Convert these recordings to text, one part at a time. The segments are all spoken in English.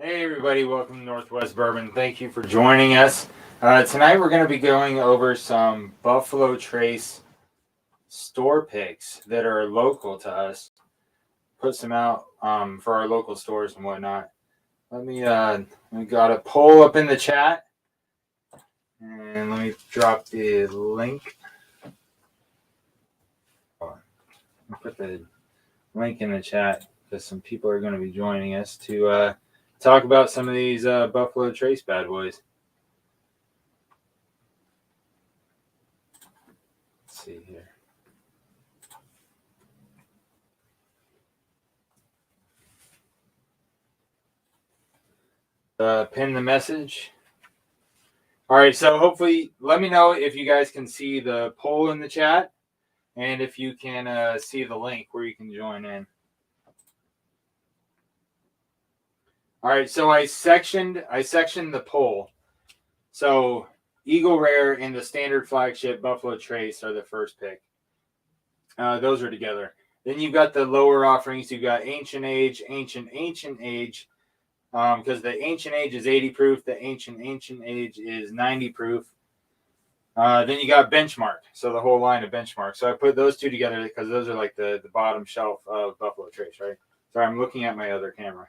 Hey everybody, welcome to Northwest Bourbon. Thank you for joining us. Tonight we're going to be going over some Buffalo Trace store picks that are local to us. Put some out for our local stores and whatnot. We got a poll up in the chat. And let me drop the link. I'll put the link in the chat because some people are going to be joining us to talk about some of these Buffalo Trace bad boys. Let's see here. Pin the message. All right, so hopefully let me know if you guys can see the poll in the chat and if you can see the link where you can join in. All right, so I sectioned the poll. So Eagle Rare and the standard flagship Buffalo Trace are the first pick. Those are together. Then you've got the lower offerings. You've got Ancient Age, Ancient Age, because the Ancient Age is 80 proof. The Ancient Age is 90 proof. Then you got Benchmark. So the whole line of Benchmark. So I put those two together because those are like the bottom shelf of Buffalo Trace, right? Sorry, I'm looking at my other camera.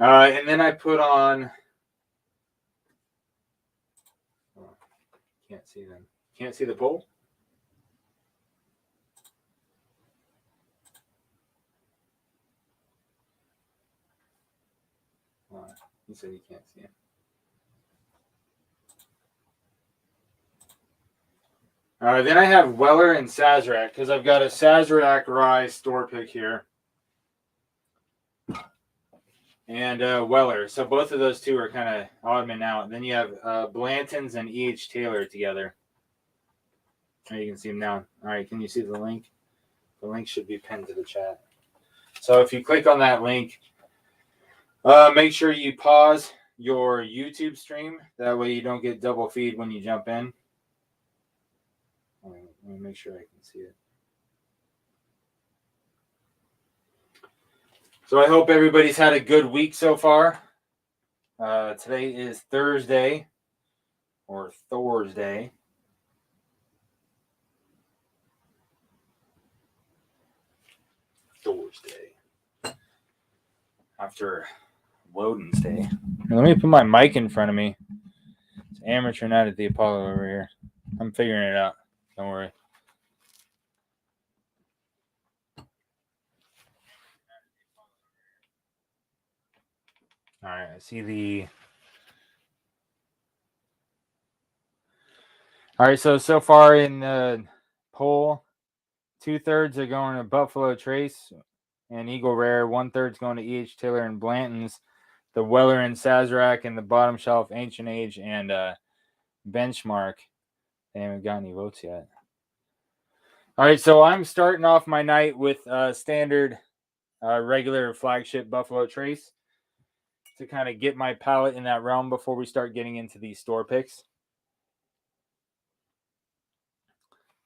And then I put on... Oh, can't see them. Can't see the poll? You said you can't see it. Then I have Weller and Sazerac because I've got a Sazerac Rye store pick here. And Weller. So both of those two are kind of odd man out. And then you have Blanton's and E.H. Taylor together. You can see them now. All right, can you see the link? The link should be pinned to the chat. So if you click on that link, make sure you pause your YouTube stream. That way you don't get double feed when you jump in. Let me make sure I can see it. So I hope everybody's had a good week so far. Today is Thursday or Thorsday. After Woden's Day. Let me put my mic in front of me. It's amateur night at the Apollo over here. I'm figuring it out. Don't worry. All right, I see the... All right, so far in the poll, 2/3 are going to Buffalo Trace and Eagle Rare. 1/3 is going to E.H. Taylor and Blanton's. The Weller and Sazerac and the bottom shelf Ancient Age and Benchmark. They haven't got any votes yet. All right, so I'm starting off my night with standard regular flagship Buffalo Trace to kind of get my palate in that realm before we start getting into these store picks.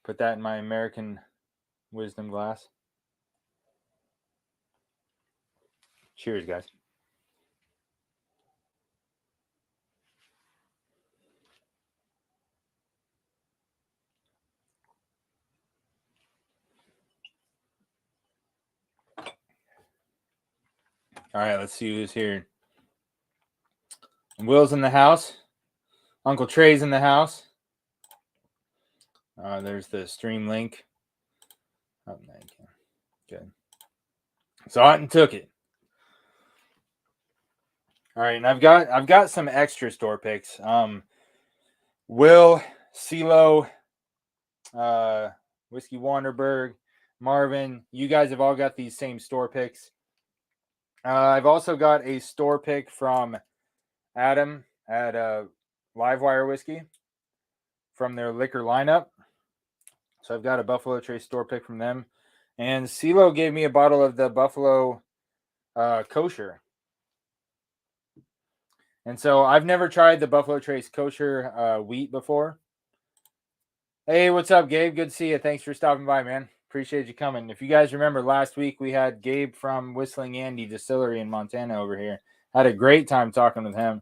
Put that in my American Wisdom glass. Cheers, guys. All right, let's see who's here. Will's in the house. Uncle Trey's in the house. There's the stream link. Oh, no, you can. Good. So I took it. All right, and I've got some extra store picks. Will, CeeLo, Whiskey Wanderberg, Marvin, you guys have all got these same store picks. I've also got a store pick from Adam at Livewire Whiskey from their liquor lineup. So I've got a Buffalo Trace store pick from them. And CeeLo gave me a bottle of the Buffalo Kosher. And so I've never tried the Buffalo Trace Kosher wheat before. Hey, what's up, Gabe? Good to see you. Thanks for stopping by, man. Appreciate you coming. If you guys remember, last week we had Gabe from Whistling Andy Distillery in Montana over here. Had a great time talking with him.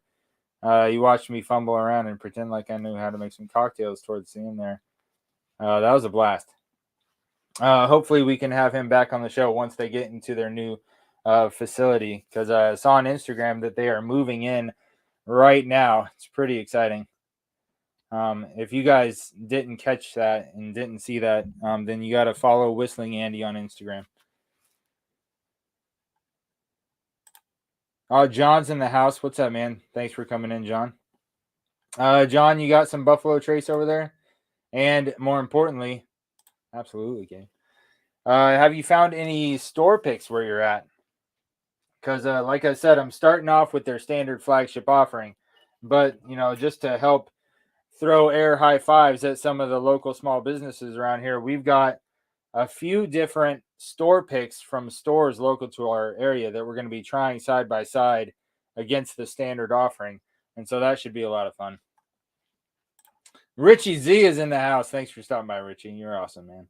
He watched me fumble around and pretend like I knew how to make some cocktails towards the end there. That was a blast. Hopefully we can have him back on the show once they get into their new facility, because I saw on Instagram that they are moving in right now. It's pretty exciting. If you guys didn't catch that and didn't see that, then you got to follow Whistling Andy on Instagram. Oh, John's in the house. What's up, man? Thanks for coming in, John. John, you got some Buffalo Trace over there? And more importantly, absolutely, Gabe. Have you found any store picks where you're at? Because, like I said, I'm starting off with their standard flagship offering. But, just to help throw air high fives at some of the local small businesses around here, we've got a few different store picks from stores local to our area that we're going to be trying side by side against the standard offering. And so that should be a lot of fun. Richie Z is in the house. Thanks for stopping by, Richie. You're awesome, man.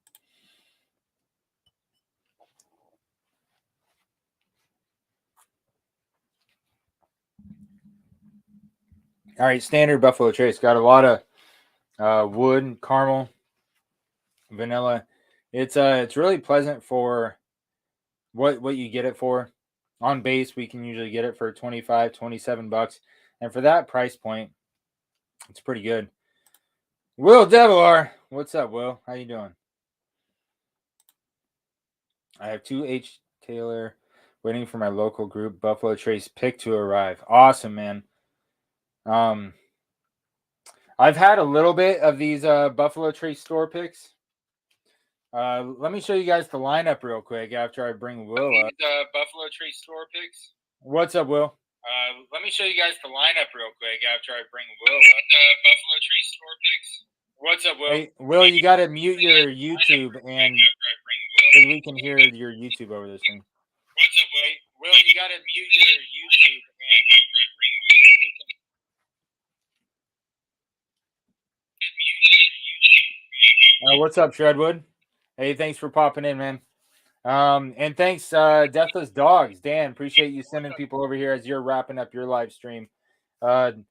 All right, standard Buffalo Trace. Got a lot of wood, caramel, vanilla. It's really pleasant for what you get it for. On base, we can usually get it for $25, $27. And for that price point, it's pretty good. Will Devilar. What's up, Will? How you doing? I have 2H Taylor waiting for my local group Buffalo Trace pick to arrive. Awesome, man. I've had a little bit of these Buffalo Trace store picks. Let me show you guys the lineup real quick after I bring Will up. Buffalo Trace store picks. What's up, Will? Let me show you guys the lineup real quick after I bring Will up. Buffalo Trace store picks. What's up, Will? Hey, Will, you got to mute your YouTube and because we can hear your YouTube over this thing. What's up, Will? Will, you got to mute your YouTube and what's up, Shredwood? Hey, thanks for popping in, man. And thanks, Deathless Dogs. Dan, appreciate you sending people over here as you're wrapping up your live stream. Dan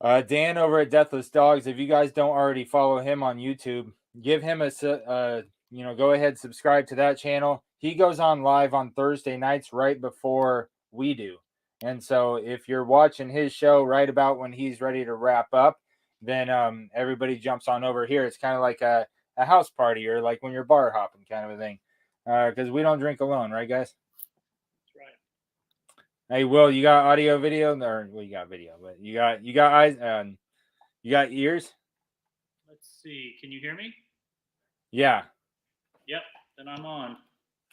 over at Deathless Dogs, if you guys don't already follow him on YouTube, give him go ahead, subscribe to that channel. He goes on live on Thursday nights right before we do. And so if you're watching his show right about when he's ready to wrap up, then everybody jumps on over here. It's kind of like a house party or like when you're bar hopping kind of a thing. Because we don't drink alone, right, guys? That's right. Hey, Will, you got audio, video, or well, you got video, but you got eyes, you got ears. Let's see. Can you hear me? Yeah. Yep. Then I'm on.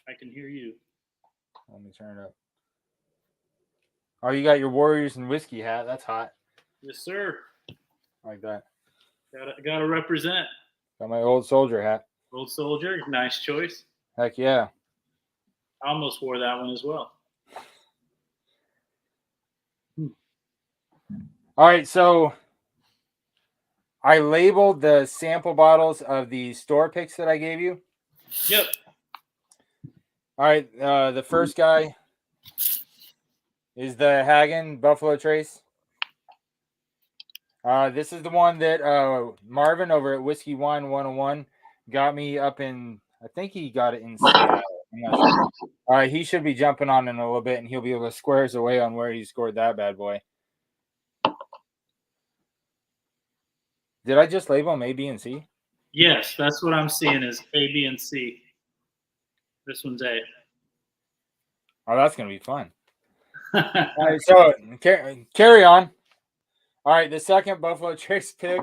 I can hear you. Let me turn it up. Oh, you got your Warriors and whiskey hat. That's hot. Yes, sir. Like that. Gotta represent. Got my old soldier hat. Old soldier. Nice choice. Heck yeah. I almost wore that one as well. All right, so I labeled the sample bottles of the store picks that I gave you. Yep. All right, the first guy is the Hagen Buffalo Trace. This is the one that Marvin over at Whiskey Wine 101 got me up in. I think he got it in Seattle. I'm not sure. He should be jumping on in a little bit, and he'll be able to square us away on where he scored that bad boy. Did I just label them A, B, and C? Yes, that's what I'm seeing is A, B, and C. This one's A. Oh, that's going to be fun. All right, so carry on. All right, the second Buffalo Trace pick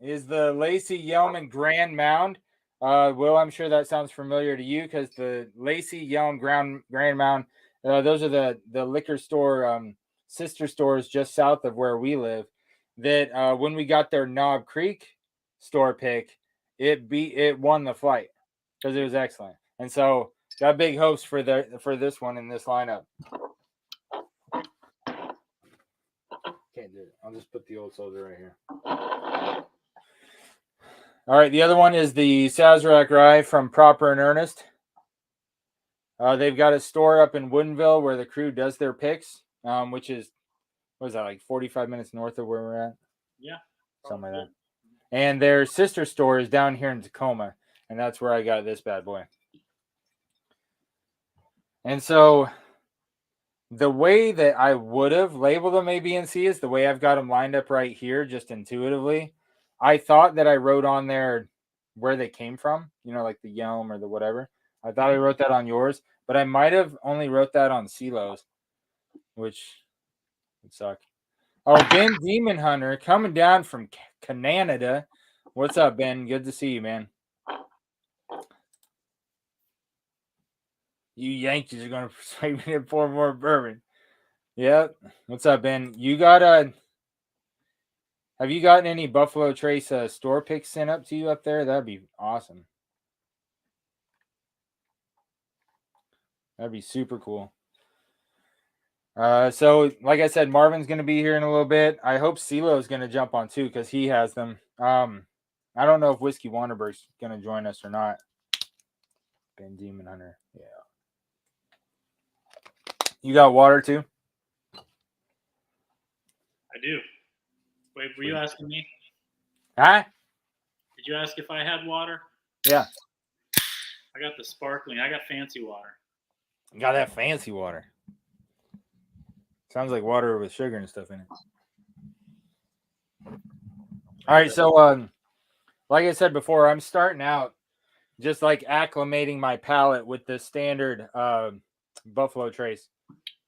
is the Lacey Yelman Grand Mound. Will, I'm sure that sounds familiar to you because the Lacey Yelm Grand Mound, those are the liquor store sister stores just south of where we live. That when we got their Knob Creek store pick, it won the flight because it was excellent. And so got big hopes for this one in this lineup. Can't do it. I'll just put the old soldier right here. All right, the other one is the Sazerac Rye from Proper and Earnest. They've got a store up in Woodinville where the crew does their picks, which is, what is that, like 45 minutes north of where we're at? Yeah. Something like that. And their sister store is down here in Tacoma, and that's where I got this bad boy. And so the way that I would have labeled them A, B, and C is the way I've got them lined up right here, just intuitively. I thought that I wrote on there where they came from, like the Yelm or the whatever. I thought I wrote that on yours, but I might have only wrote that on CeeLo's, which would suck. Oh, Ben Demon Hunter coming down from Canada. What's up, Ben? Good to see you, man. You Yankees are going to persuade me to pour more bourbon. Yep. What's up, Ben? You got have you gotten any Buffalo Trace store picks sent up to you up there? That'd be awesome. That'd be super cool. So like I said, Marvin's going to be here in a little bit. I hope CeeLo is going to jump on too because he has them. I don't know if Whiskey Wanderberg's going to join us or not. Ben Demon Hunter. Yeah. You got water too? I do. Wait, were you asking me? Huh? Did you ask if I had water? Yeah. I got the sparkling. I got fancy water. Got that fancy water. Sounds like water with sugar and stuff in it. All right, so like I said before, I'm starting out just like acclimating my palate with the standard Buffalo Trace.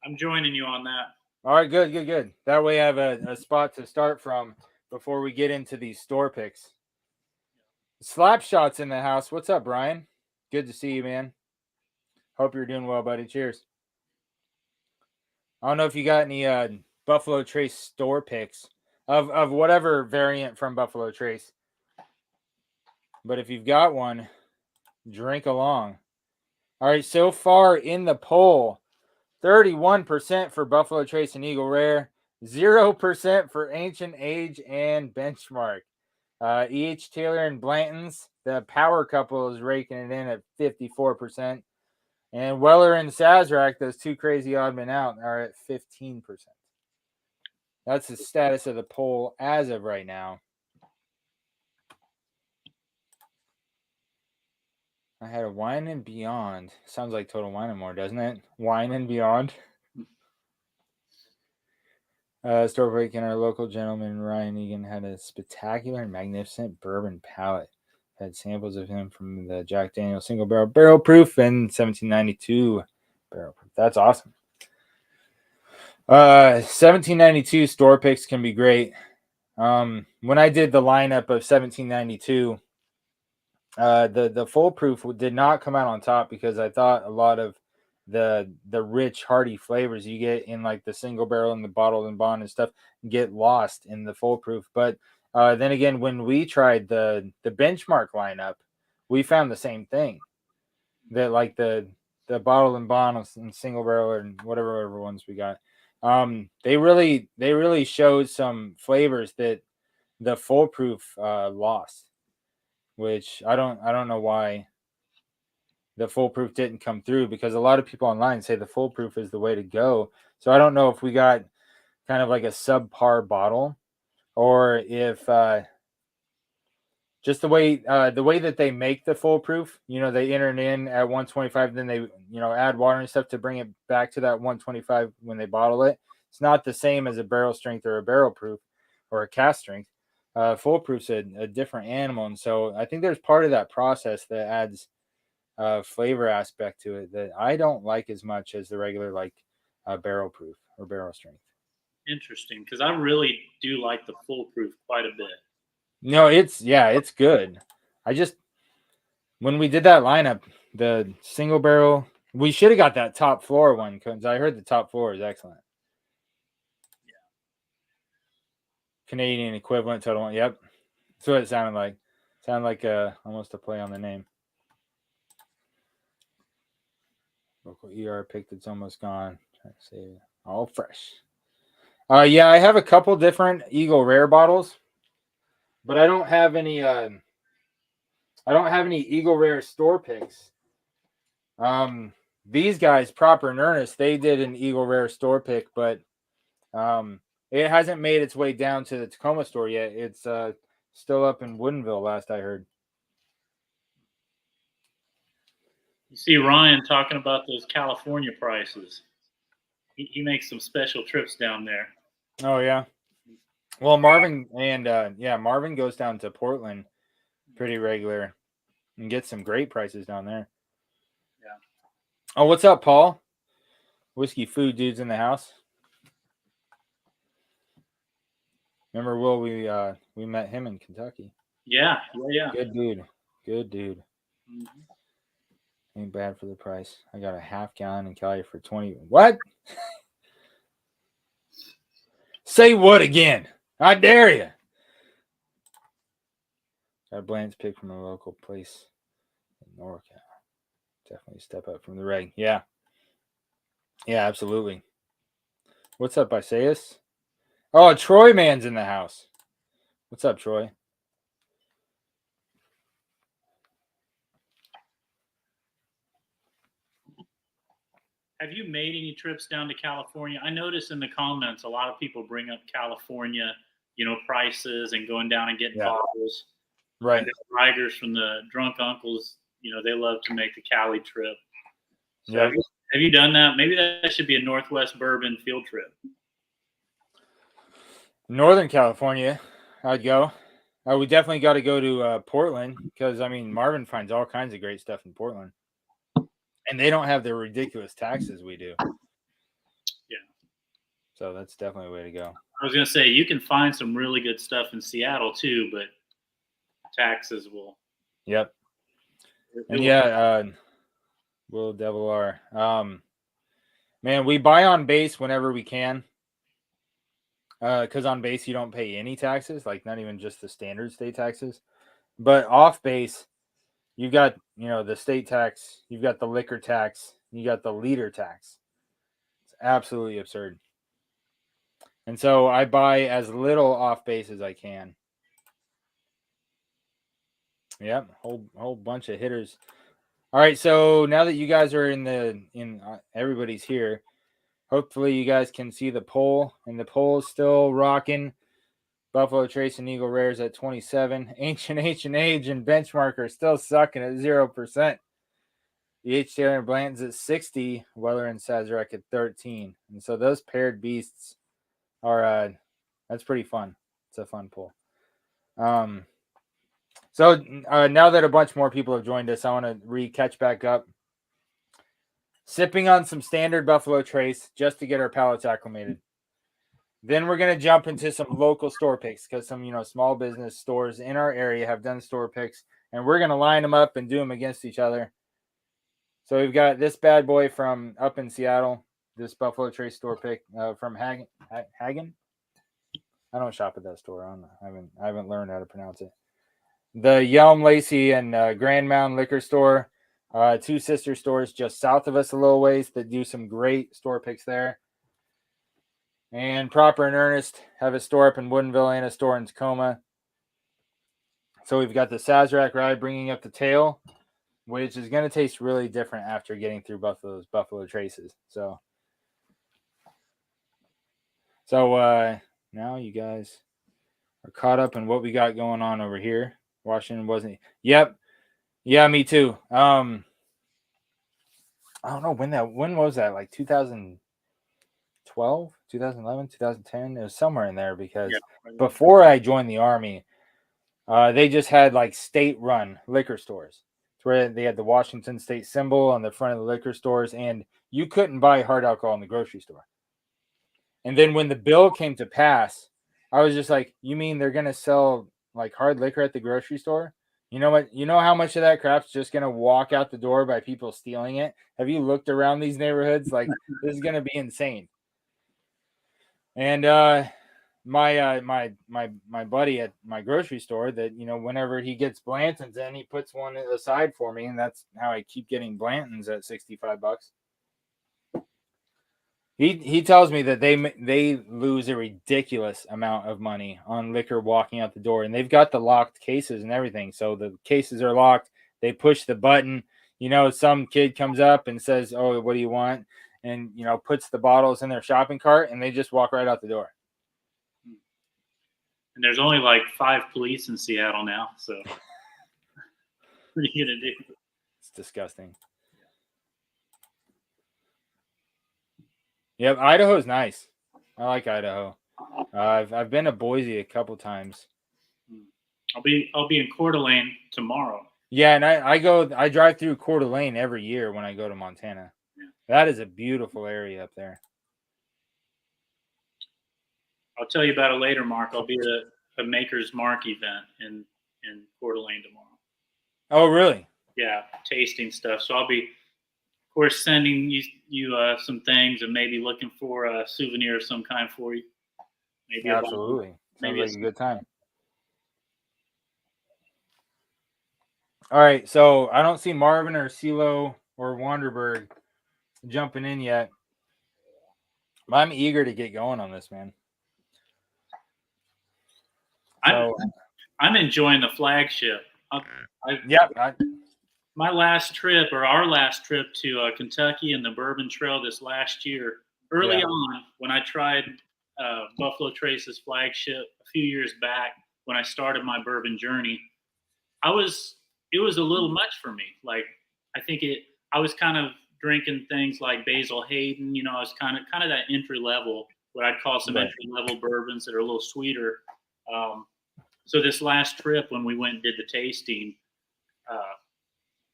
I'm joining you on that. All right, good. That way I have a spot to start from before we get into these store picks. Slapshot's in the house. What's up, Brian? Good to see you, man. Hope you're doing well, buddy. Cheers. I don't know if you got any Buffalo Trace store picks of whatever variant from Buffalo Trace. But if you've got one, drink along. All right, so far in the poll, 31% for Buffalo Trace and Eagle Rare, 0% for Ancient Age and Benchmark. E.H. Taylor and Blanton's, the power couple, is raking it in at 54%. And Weller and Sazerac, those two crazy odd men out, are at 15%. That's the status of the poll as of right now. I had a Wine and Beyond. Sounds like Total Wine and More, doesn't it? Wine and Beyond. Store break and our local gentleman, Ryan Egan, had a spectacular and magnificent bourbon palate. Had samples of him from the Jack Daniel's single barrel proof and 1792 barrel proof. That's awesome. 1792 store picks can be great. When I did the lineup of 1792, the full proof did not come out on top because I thought a lot of the rich hearty flavors you get in like the single barrel and the bottled and bond and stuff get lost in the full proof. But then again, when we tried the benchmark lineup, we found the same thing, that like the bottled and bond and single barrel and whatever ones we got, they really showed some flavors that the full proof lost, which I don't know why the foolproof didn't come through, because a lot of people online say the foolproof is the way to go. So I don't know if we got kind of like a subpar bottle, or if just the way that they make the foolproof, they enter it in at 125, then they add water and stuff to bring it back to that 125 when they bottle it. It's not the same as a barrel strength or a barrel proof or a cask strength. Foolproof's a different animal, and so I think there's part of that process that adds flavor aspect to it that I don't like as much as the regular barrel proof or barrel strength. Interesting, because I really do like the foolproof quite a bit. No, it's good. When we did that lineup, the single barrel, we should have got that top floor one because I heard the top floor is excellent. Yeah. Canadian equivalent total one. Yep. That's what it sounded like. Sounded like almost a play on the name. Local ER pick that's almost gone. Trying to save it. All fresh. Yeah, I have a couple different Eagle Rare bottles, but I don't have any I don't have any Eagle Rare store picks. These guys, Proper and Earnest, they did an Eagle Rare store pick, but it hasn't made its way down to the Tacoma store yet. It's still up in Woodinville, last I heard. You see Ryan talking about those California prices. He makes some special trips down there. Oh yeah. Well, Marvin and Marvin goes down to Portland pretty regular and gets some great prices down there. Yeah. Oh, what's up, Paul? Whiskey Food Dude's in the house. Remember Will? We met him in Kentucky. Yeah. Good dude. Mm-hmm. Ain't bad for the price. I got a half gallon in Cali for 20. What? Say what again? I dare you. Got a Blanton's pick from a local place in NorCal. Definitely step up from the reg. Yeah. Yeah, absolutely. What's up, Isaias? Oh, Troy Man's in the house. What's up, Troy? Have you made any trips down to California? I notice in the comments a lot of people bring up California, prices and going down and getting bottles. Right. Riders from the Drunk Uncles, they love to make the Cali trip. So Yep. have you done that? Maybe that should be a Northwest Bourbon field trip. Northern California, I'd go. We definitely got to go to Portland because, Marvin finds all kinds of great stuff in Portland. And they don't have the ridiculous taxes we do. Yeah. So that's definitely a way to go. I was going to say, you can find some really good stuff in Seattle too, but taxes will. Yep. And Will Devil R. Man, we buy on base whenever we can. Because on base, you don't pay any taxes, like not even just the standard state taxes. But off base, you've got, the state tax, you've got the liquor tax, you got the liter tax. It's absolutely absurd. And so I buy as little off base as I can. Yep, whole bunch of hitters. All right, so now that you guys are everybody's here, hopefully you guys can see the poll, and the poll is still rocking. Buffalo Trace and Eagle Rares at 27. Ancient Age and Benchmark are still sucking at 0%. The H. Taylor and Blanton's at 60. Weller and Sazerac at 13. And so those paired beasts are that's pretty fun. It's a fun poll. So now that a bunch more people have joined us, I want to catch back up. Sipping on some standard Buffalo Trace just to get our palates acclimated. Then we're going to jump into some local store picks because some, small business stores in our area have done store picks, and we're going to line them up and do them against each other. So we've got this bad boy from up in Seattle, this Buffalo Trace store pick from Hagen. I don't shop at that store. I haven't learned how to pronounce it. The Yelm, Lacey, and Grand Mound Liquor Store, two sister stores just south of us a little ways that do some great store picks there. And Proper and Earnest have a store up in Woodinville and a store in Tacoma. So we've got the Sazerac rye bringing up the tail, which is going to taste really different after getting through both of those Buffalo Traces. So now you guys are caught up in what we got going on over here. Washington wasn't. Yep. Yeah, me too. I don't know when was that? Like 2012, 2011, 2010. It was somewhere in there because before I joined the Army, they just had like state-run liquor stores. It's where they had the Washington state symbol on the front of the liquor stores, and you couldn't buy hard alcohol in the grocery store. And then when the bill came to pass, I was just like, you mean they're going to sell like hard liquor at the grocery store? You know what? You know how much of that crap's just going to walk out the door by people stealing it? Have you looked around these neighborhoods? Like, this is going to be insane. And my buddy at my grocery store that, whenever he gets Blanton's in, he puts one aside for me, and that's how I keep getting Blanton's at $65. He tells me that they lose a ridiculous amount of money on liquor walking out the door, and they've got the locked cases and everything. So the cases are locked. They push the button. Some kid comes up and says, "Oh, what do you want?" And puts the bottles in their shopping cart, and they just walk right out the door. And there's only like 5 police in Seattle now, so what are you gonna do? It's disgusting. Yep, Idaho's nice. I like Idaho. I've been to Boise a couple times. I'll be in Coeur d'Alene tomorrow. Yeah, and I drive through Coeur d'Alene every year when I go to Montana. Yeah. That is a beautiful area up there. I'll tell you about it later, Mark. I'll be at a Maker's Mark event in Coeur d'Alene tomorrow. Oh, really? Yeah, tasting stuff. So I'll be, of course, sending you some things and maybe looking for a souvenir of some kind for you. Maybe absolutely. Maybe Sounds like a good time. All right, so I don't see Marvin or CeeLo or Wanderberg jumping in yet. I'm eager to get going on this, man. I'm enjoying the flagship. My last trip, or our last trip to Kentucky and the Bourbon Trail this last year, early on when I tried Buffalo Trace's flagship a few years back when I started my bourbon journey, it was a little much for me. Like I was kind of drinking things like Basil Hayden. I was kind of that entry level, what I'd call some entry level bourbons that are a little sweeter. So this last trip when we went and did the tasting,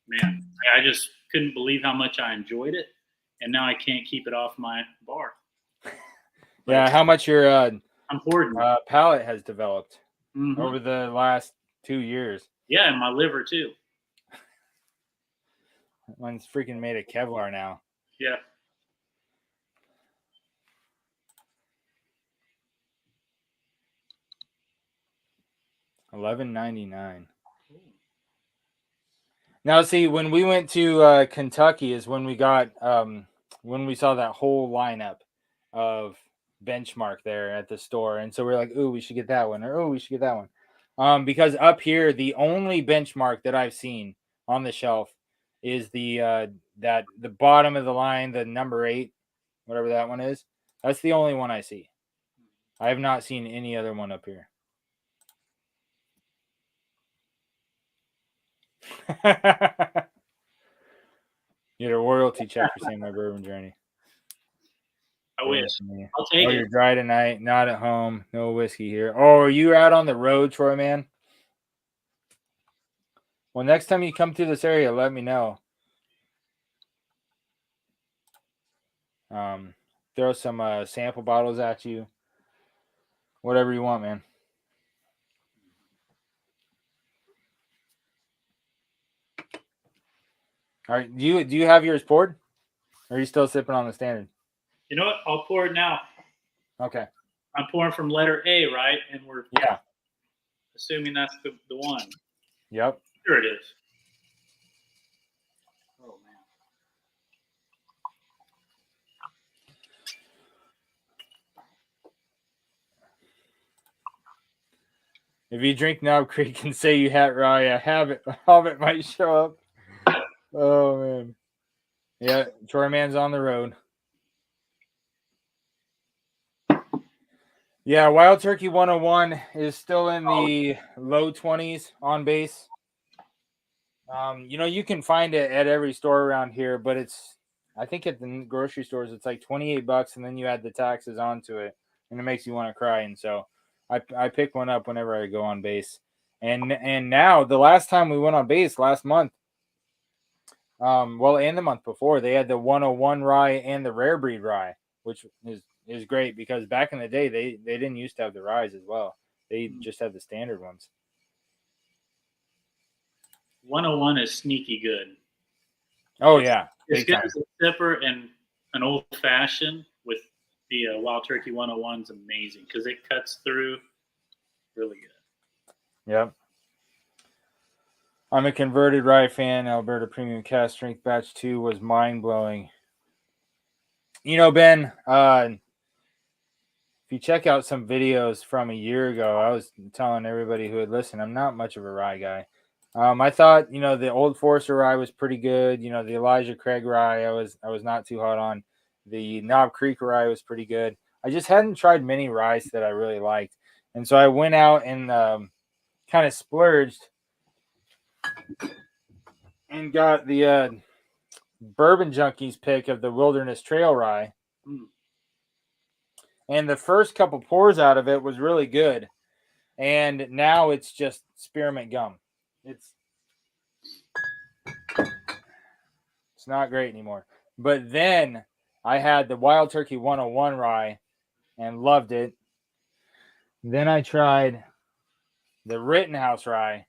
man, I just couldn't believe how much I enjoyed it, and now I can't keep it off my bar. Yeah, how much your I'm hoarding palate has developed over the last 2 years. Yeah, and my liver too. Mine's freaking made of Kevlar now. Yeah. $11.99. Now, see, when we went to Kentucky is when we got when we saw that whole lineup of Benchmark there at the store, and so we're like, "Ooh, we should get that one," or "Oh, we should get that one," because up here the only Benchmark that I've seen on the shelf is the bottom of the line, the number 8, whatever that one is. That's the only one I see. I have not seen any other one up here. Get a royalty check for saying my bourbon journey. I wish. I'll take it. You're dry tonight, not at home, no whiskey here. Oh, are you out on the road, Troy, man? Well, next time you come through this area, let me know. Throw some sample bottles at you. Whatever you want, man. All right, do you have yours poured? Or are you still sipping on the standard? You know what? I'll pour it now. Okay. I'm pouring from letter A, right? And we're assuming that's the one. Yep. Here it is. Oh man. If you drink Knob Creek and say you had rye, a Hobbit might show up. Oh man. Yeah, Troy Man's on the road. Yeah, Wild Turkey 101 is still in the low 20s on base. You can find it at every store around here, but I think at the grocery stores it's like $28, and then you add the taxes onto it, and it makes you want to cry. And so I pick one up whenever I go on base. And now the last time we went on base last month, and the month before, they had the 101 rye and the rare breed rye, which is great because back in the day they didn't used to have the ryes as well. They just had the standard ones. 101 is sneaky good. Oh yeah, it's good as a sipper, and an old fashioned with the Wild Turkey 101 is amazing because it cuts through really good. Yep. I'm a converted rye fan. Alberta Premium Cask Strength Batch 2 was mind blowing. You know, Ben, if you check out some videos from a year ago, I was telling everybody who would listen, I'm not much of a rye guy. I thought, the Old Forester rye was pretty good. The Elijah Craig rye, I was not too hot on. The Knob Creek rye was pretty good. I just hadn't tried many ryes that I really liked, and so I went out and kind of splurged and got the Bourbon Junkies pick of the Wilderness Trail rye. And the first couple pours out of it was really good, and now it's just spearmint gum. It's not great anymore. But then I had the Wild Turkey 101 rye and loved it. Then I tried the Rittenhouse rye,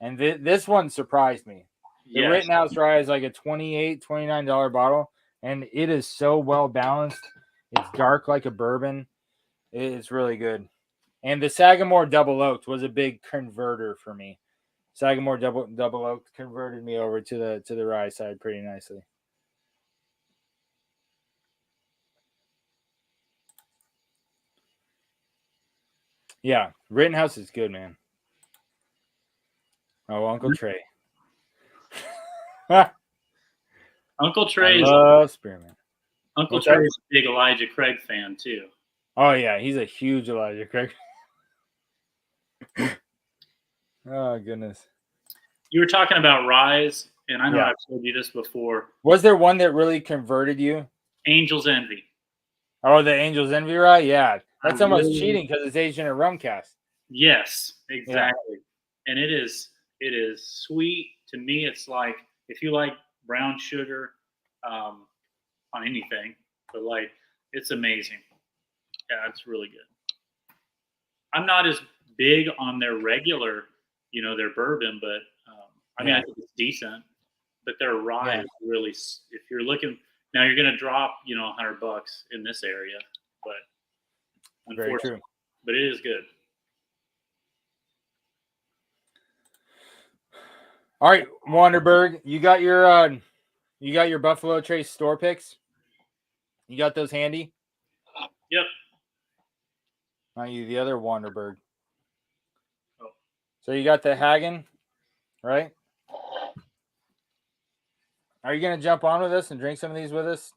and this one surprised me. The Yes. Rittenhouse rye is like a $28, $29 bottle, and it is so well balanced. It's dark like a bourbon. It's really good. And the Sagamore Double Oaked was a big converter for me. Sagamore Double Oaked converted me over to the rye side pretty nicely. Yeah, Rittenhouse is good, man. Oh, Uncle Trey. Uncle Trey I love spearmint. Uncle What's Trey that? is a big Elijah Craig fan too. Oh yeah, he's a huge Elijah Craig. Oh goodness. You were talking about ryes, and I know Yeah. I've told you this before. Was there one that really converted you? Angel's Envy. Oh, the Angel's Envy rye? Yeah. That's I almost really- cheating because it's aged in a rum cask. Yes, exactly. And it is sweet. To me, it's like if you like brown sugar on anything, but like it's amazing. Yeah, it's really good. I'm not as big on their regular, their bourbon, but I mean, I think it's decent. But their rye is really, if you're looking now, you're going to drop, $100 in this area, but Very true. But it is good. All right, Wanderberg, you got your Buffalo Trace store picks? You got those handy? Yep. Not you, the other Wanderberg. Oh. So you got the Hagen, right? Are you gonna jump on with us and drink some of these with us?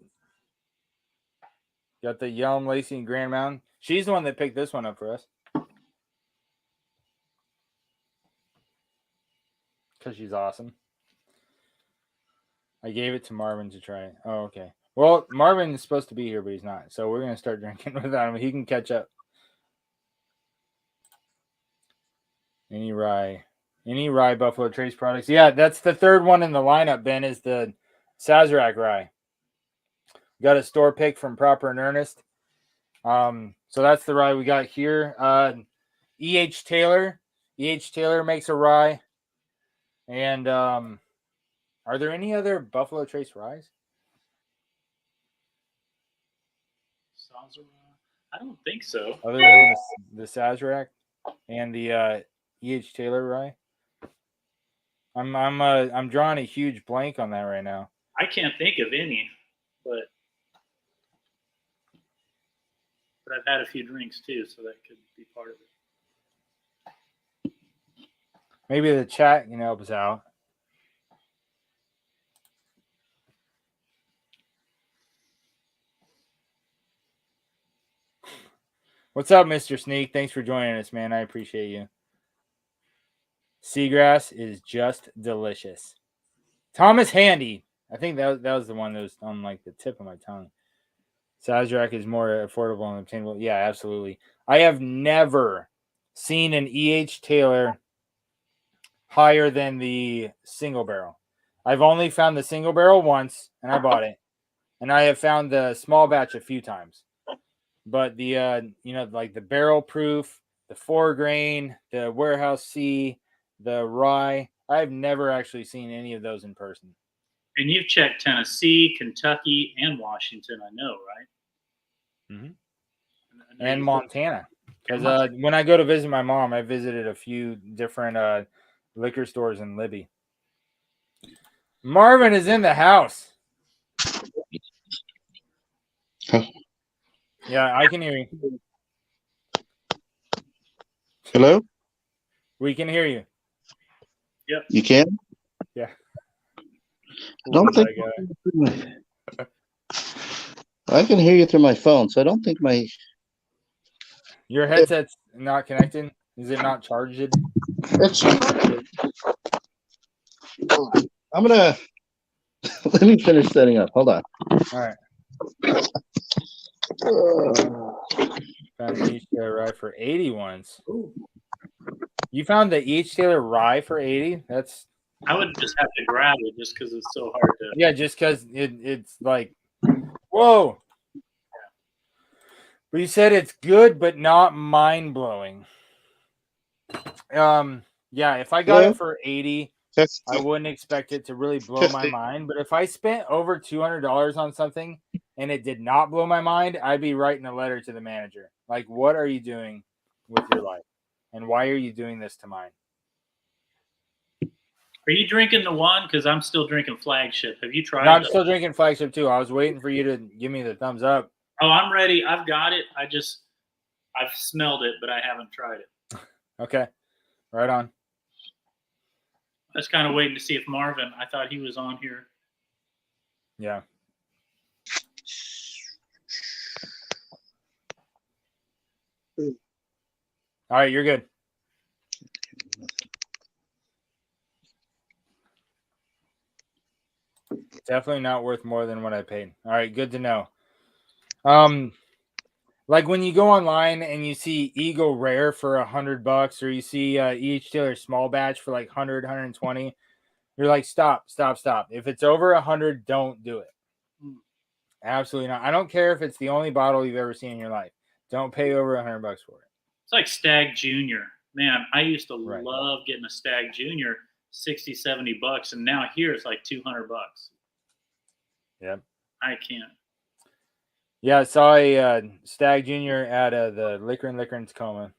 Got the Yelm, Lacey, and Grand Mountain. She's the one that picked this one up for us. Because she's awesome. I gave it to Marvin to try it. Oh, okay. Well, Marvin is supposed to be here, but he's not. So we're going to start drinking without him. He can catch up. Any rye Buffalo Trace products. Yeah, that's the third one in the lineup, Ben, is the Sazerac rye. Got a store pick from Proper and Earnest. So that's the rye we got here. E.H. Taylor. E.H. Taylor makes a rye. And are there any other Buffalo Trace ryes? I don't think so. Other than the Sazerac and the E.H. Taylor rye. I'm drawing a huge blank on that right now. I can't think of any, but I've had a few drinks too, so that could be part of it. Maybe the chat can help us out. What's up, Mr. Sneak? Thanks for joining us, man. I appreciate you. Seagrass is just delicious. Thomas Handy. I think that was the one that was on like the tip of my tongue. Sazerac is more affordable and obtainable. Yeah, absolutely. I have never seen an E.H. Taylor higher than the single barrel. I've only found the single barrel once, and I bought it. And I have found the small batch a few times. But the like the barrel proof, the 4-grain, the warehouse C, the rye, I've never actually seen any of those in person. And you've checked Tennessee, Kentucky, and Washington, I know, right? Mm-hmm. And Montana. Because when I go to visit my mom, I visited a few different liquor stores in Libby. Marvin is in the house. Yeah, I can hear you. Hello? We can hear you. You can? Yeah. I don't think I can hear you through my phone, so I don't think my Your headset's not connected. Is it not charged? it's I'm gonna let me finish setting up. Hold on. All right. Found the each Taylor rye for 80 once. You found the each Taylor rye for 80? That's I would just have to grab it just because it's so hard to. yeah, just because it's like whoa. But you said it's good, but not mind blowing. Yeah, if I got Hello? it for 80, Test. I wouldn't expect it to really blow my Testing. mind. But if I spent over $200 on something and it did not blow my mind, I'd be writing a letter to the manager. Like, what are you doing with your life? And why are you doing this to mine? Are you drinking the one? Because I'm still drinking Flagship. Have you tried No, I'm it? still drinking Flagship too. I was waiting for you to give me the thumbs up. Oh, I'm ready. I've got it. I've smelled it, but I haven't tried it. Okay. Right on. I was kind of waiting to see if Marvin, I thought he was on here. Yeah. All right, you're good. Definitely not worth more than what I paid. All right, good to know. Like when you go online and you see Eagle Rare for $100, or you see each Taylor small batch for like 100, 120, you're like, stop. If it's over 100, don't do it. Absolutely not. I don't care if it's the only bottle you've ever seen in your life. Don't pay over $100 for it. It's like Stag Junior. Man, I used to Right. love getting a Stag Junior, 60, 70 bucks, and now here it's like 200 bucks. Yep. I can't. Yeah, I saw a Stag Junior at the Liquor in Tacoma.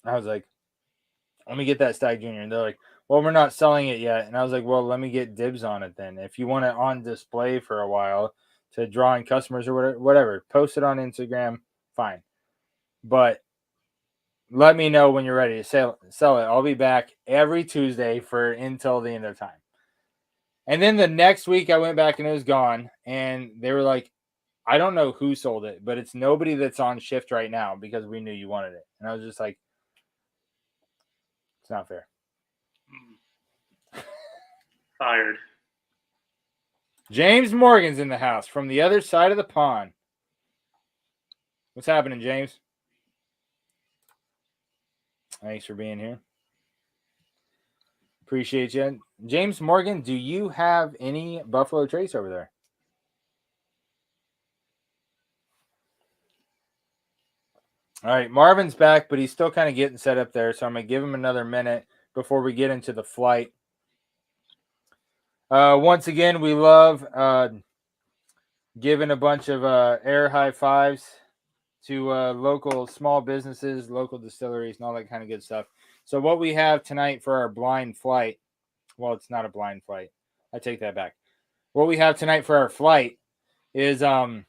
I was like, let me get that Stag Junior. And they're like, well, we're not selling it yet. And I was like, well, let me get dibs on it then. If you want it on display for a while to draw in customers or whatever, post it on Instagram, fine. But let me know when you're ready to sell it. I'll be back every Tuesday until the end of time. And then the next week I went back and it was gone. And they were like, I don't know who sold it, but it's nobody that's on shift right now because we knew you wanted it. And I was just like, it's not fair. Fired. James Morgan's in the house from the other side of the pond. What's happening, James? Thanks for being here. Appreciate you. James Morgan, do you have any Buffalo Trace over there? All right, Marvin's back, but he's still kind of getting set up there, so I'm going to give him another minute before we get into the flight. Once again, we love giving a bunch of air high fives to local small businesses, local distilleries, and all that kind of good stuff. So what we have tonight for our blind flight, well, it's not a blind flight. I take that back. What we have tonight for our flight is some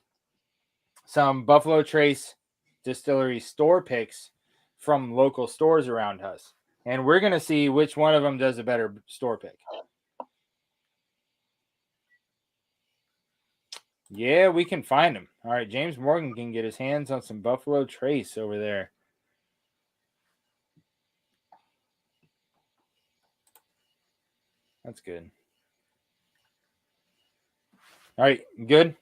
Buffalo Trace Distillery store picks from local stores around us. And we're going to see which one of them does a better store pick. Yeah, we can find him. All right, James Morgan can get his hands on some Buffalo Trace over there. That's good. All right, good?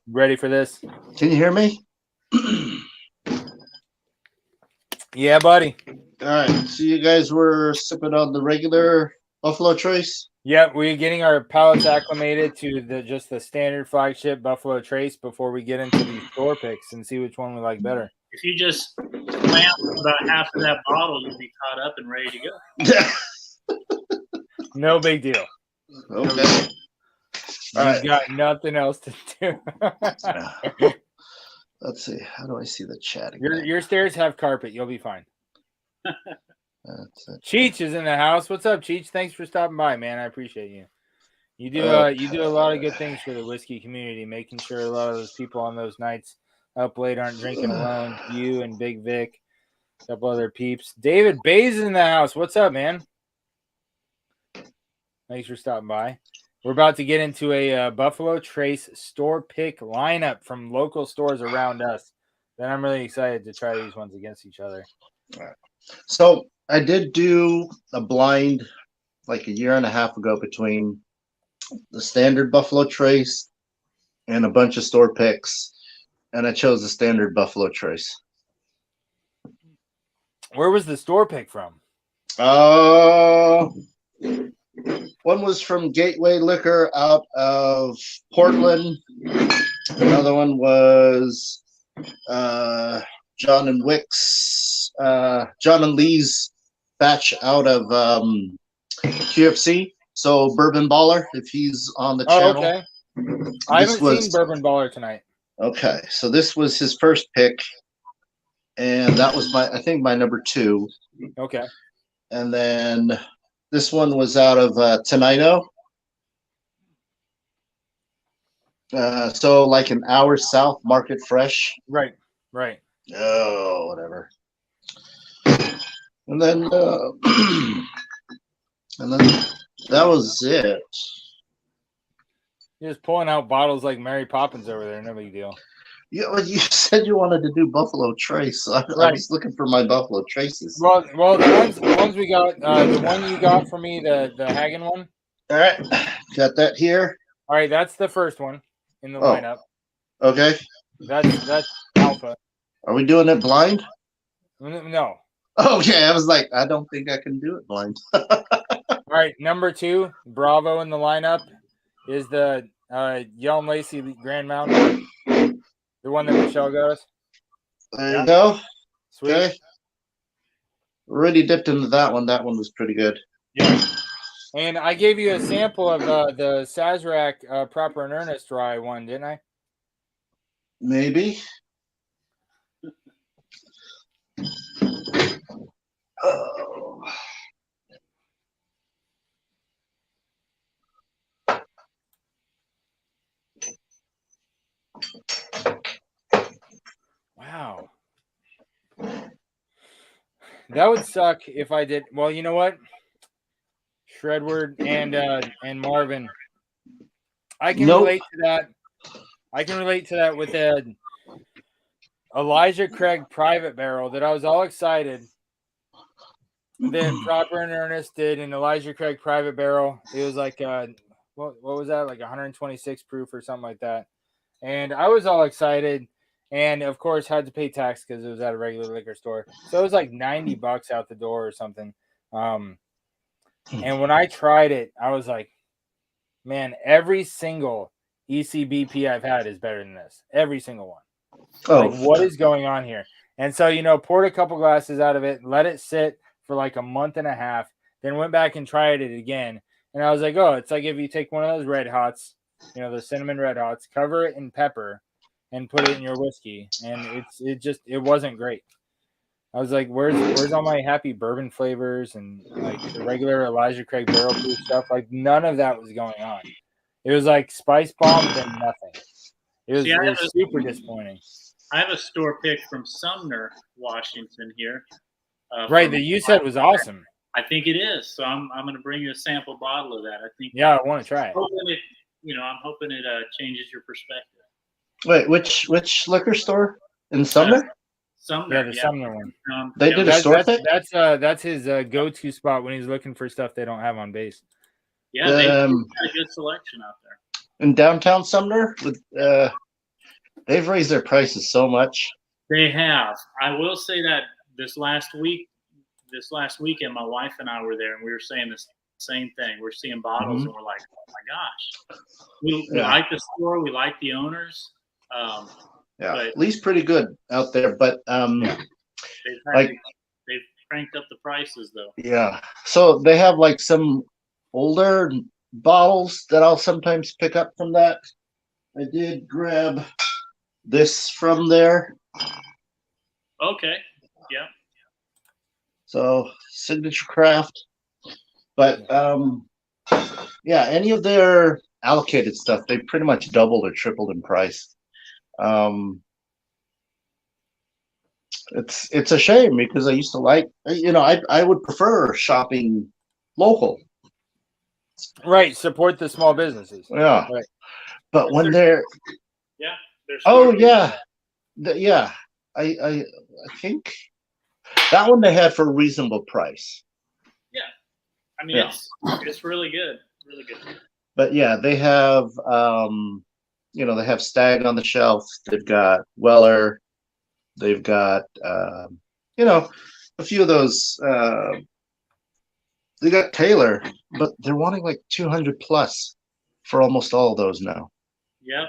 Ready for this? Can you hear me? Yeah, buddy. All right. So you guys were sipping on the regular Buffalo Trace? Yep, we're getting our palates acclimated to the standard flagship Buffalo Trace before we get into these store picks and see which one we like better. If you just slam about half of that bottle, you'll be caught up and ready to go. No big deal. Okay. You've got nothing else to do. Let's see. How do I see the chat again? Your stairs have carpet. You'll be fine. Cheech is in the house. What's up, Cheech? Thanks for stopping by, man. I appreciate you. You do a lot of good things for the whiskey community, making sure a lot of those people on those nights up late aren't drinking alone. You and Big Vic, a couple other peeps. David Bays is in the house. What's up, man? Thanks for stopping by. We're about to get into a Buffalo Trace store pick lineup from local stores around us. Then I'm really excited to try these ones against each other. So I did do a blind like a year and a half ago between the standard Buffalo Trace and a bunch of store picks, and I chose the standard Buffalo Trace. Where was the store pick from? One was from Gateway Liquor out of Portland. Another one was John and Lee's batch out of QFC. So Bourbon Baller, if he's on the channel. Okay. I haven't seen Bourbon Baller tonight. Okay, so this was his first pick, and that was I think my number 2. Okay. And then this one was out of Tenino. So like an hour south, Market Fresh. Right. Oh, whatever. And then that was it. You're just pulling out bottles like Mary Poppins over there. No big deal. Yeah, well, you said you wanted to do Buffalo Trace. So I was looking for my Buffalo Traces. Well, the ones we got, the one you got for me, the Hagen one. All right, got that here. All right, that's the first one in the lineup. Okay. That's Alpha. Are we doing it blind? No. Okay, I was like, I don't think I can do it blind. All right, number 2, Bravo in the lineup is the Yelm Lacey Grand Mountain, the one that Michelle got us. There you go. Sweet. Okay. Already dipped into that one. That one was pretty good. Yeah. And I gave you a sample of the Sazerac Proper and Earnest Rye one, didn't I? Maybe. Oh. Wow. That would suck if I did. Well, you know what? Shredward and Marvin. I can relate to that. I can relate to that with a Elijah Craig private barrel that I was all excited that Proper and Earnest did an Elijah Craig private barrel. It was like what was that? Like 126 proof or something like that. And I was all excited. And of course, had to pay tax because it was at a regular liquor store. So it was like $90 out the door or something. And when I tried it, I was like, man, every single ECBP I've had is better than this. Every single one. Oh, like, what is going on here? And so, poured a couple glasses out of it, let it sit for like a month and a half, then went back and tried it again. And I was like, oh, it's like if you take one of those Red Hots, the cinnamon Red Hots, cover it in pepper, and put it in your whiskey, and it wasn't great. I was like, where's all my happy bourbon flavors and like the regular Elijah Craig barrel proof stuff? Like none of that was going on. It was like spice bombs and nothing. It was super disappointing. I have a store pick from Sumner, Washington here. Right, that you said was awesome. I think it is. So I'm going to bring you a sample bottle of that. I think. Yeah, I want to try it. I'm hoping it changes your perspective. Wait, which liquor store in Sumner? Sumner, the Sumner one. They did a store pick? That's his go-to spot when he's looking for stuff they don't have on base. Yeah, they've got a good selection out there. In downtown Sumner, they've raised their prices so much. They have. I will say that this last weekend, my wife and I were there, and we were saying the same thing. We're seeing bottles, and we're like, oh my gosh. We like the store. We like the owners. But Lee's pretty good out there, but they've cranked up the prices though. Yeah, so they have like some older bottles that I'll sometimes pick up from that. I did grab this from there. Okay. Yeah. So Signature Craft. But yeah, any of their allocated stuff, they pretty much doubled or tripled in price. It's a shame because I used to like, I would prefer shopping local. Right. Support the small businesses. Yeah. Right. But when they're There's oh yeah, yeah, I think that one they had for a reasonable price. Yeah, I mean it's really good, really good. But yeah, they have they have Stag on the shelf. They've got Weller. They've got a few of those. They got Taylor, but they're wanting like 200 plus for almost all of those now. Yep,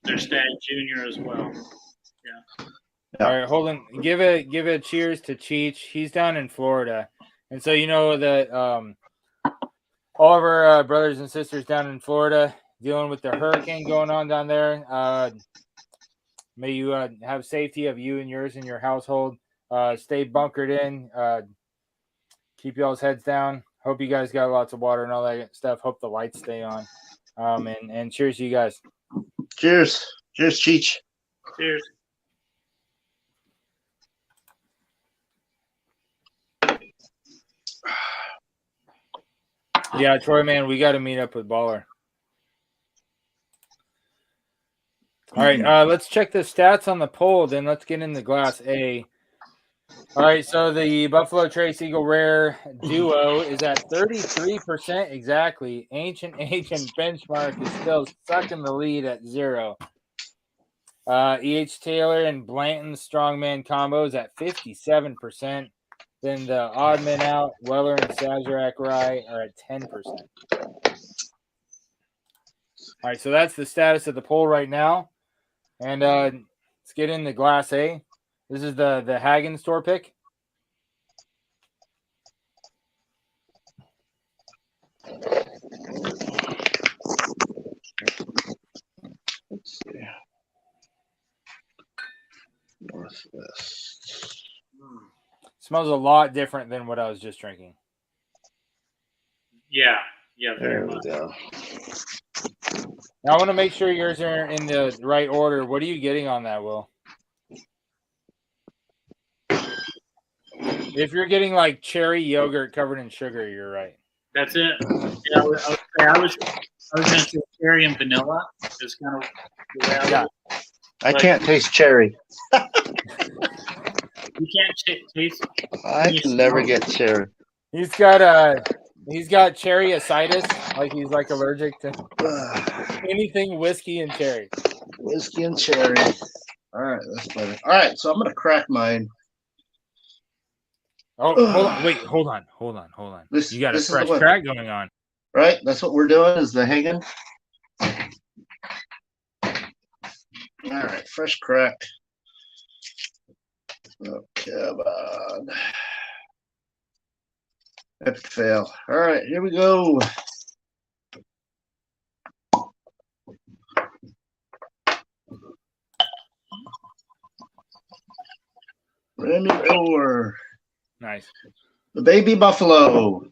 there's Stag Junior as well. Yeah. All right, hold on. Give a cheers to Cheech. He's down in Florida, and so you know that all of our brothers and sisters down in Florida dealing with the hurricane going on down there. May you have safety of you and yours and your household. Stay bunkered in. Keep y'all's heads down. Hope you guys got lots of water and all that stuff. Hope the lights stay on. And cheers to you guys. Cheers. Cheers, Cheech. Cheers. Yeah, Troy, man, we got to meet up with Baller. All right, let's check the stats on the poll. Then let's get into Glass A. All right, so the Buffalo Trace Eagle Rare duo is at 33% exactly. Ancient benchmark is still sucking the lead at 0. E.H. Taylor and Blanton Strongman combo is at 57%. Then the odd men out, Weller and Sazerac Rye are at 10%. All right, so that's the status of the poll right now. And let's get into Glass A. This is the Hagen store pick. Let's see. Northwest. Smells a lot different than what I was just drinking. Yeah, There very we much. go. Now I want to make sure yours are in the right order. What are you getting on that, Will? If you're getting like cherry yogurt covered in sugar, you're right. That's it. Yeah, I was going to say cherry and vanilla. Is kind of the way I would. I can't taste cherry. You can't taste. I can never get cherry. He's got cherry ascites, like he's like allergic to anything whiskey and cherry. Whiskey and cherry. All right, that's better. All right, so I'm gonna crack mine. Oh, hold on. Wait, hold on. You got a fresh crack going on. Right? That's what we're doing is the Hagen. All right, fresh crack. Oh, come on. Epic fail. All right, here we go. Randy Orr. Nice. The Baby Buffalo.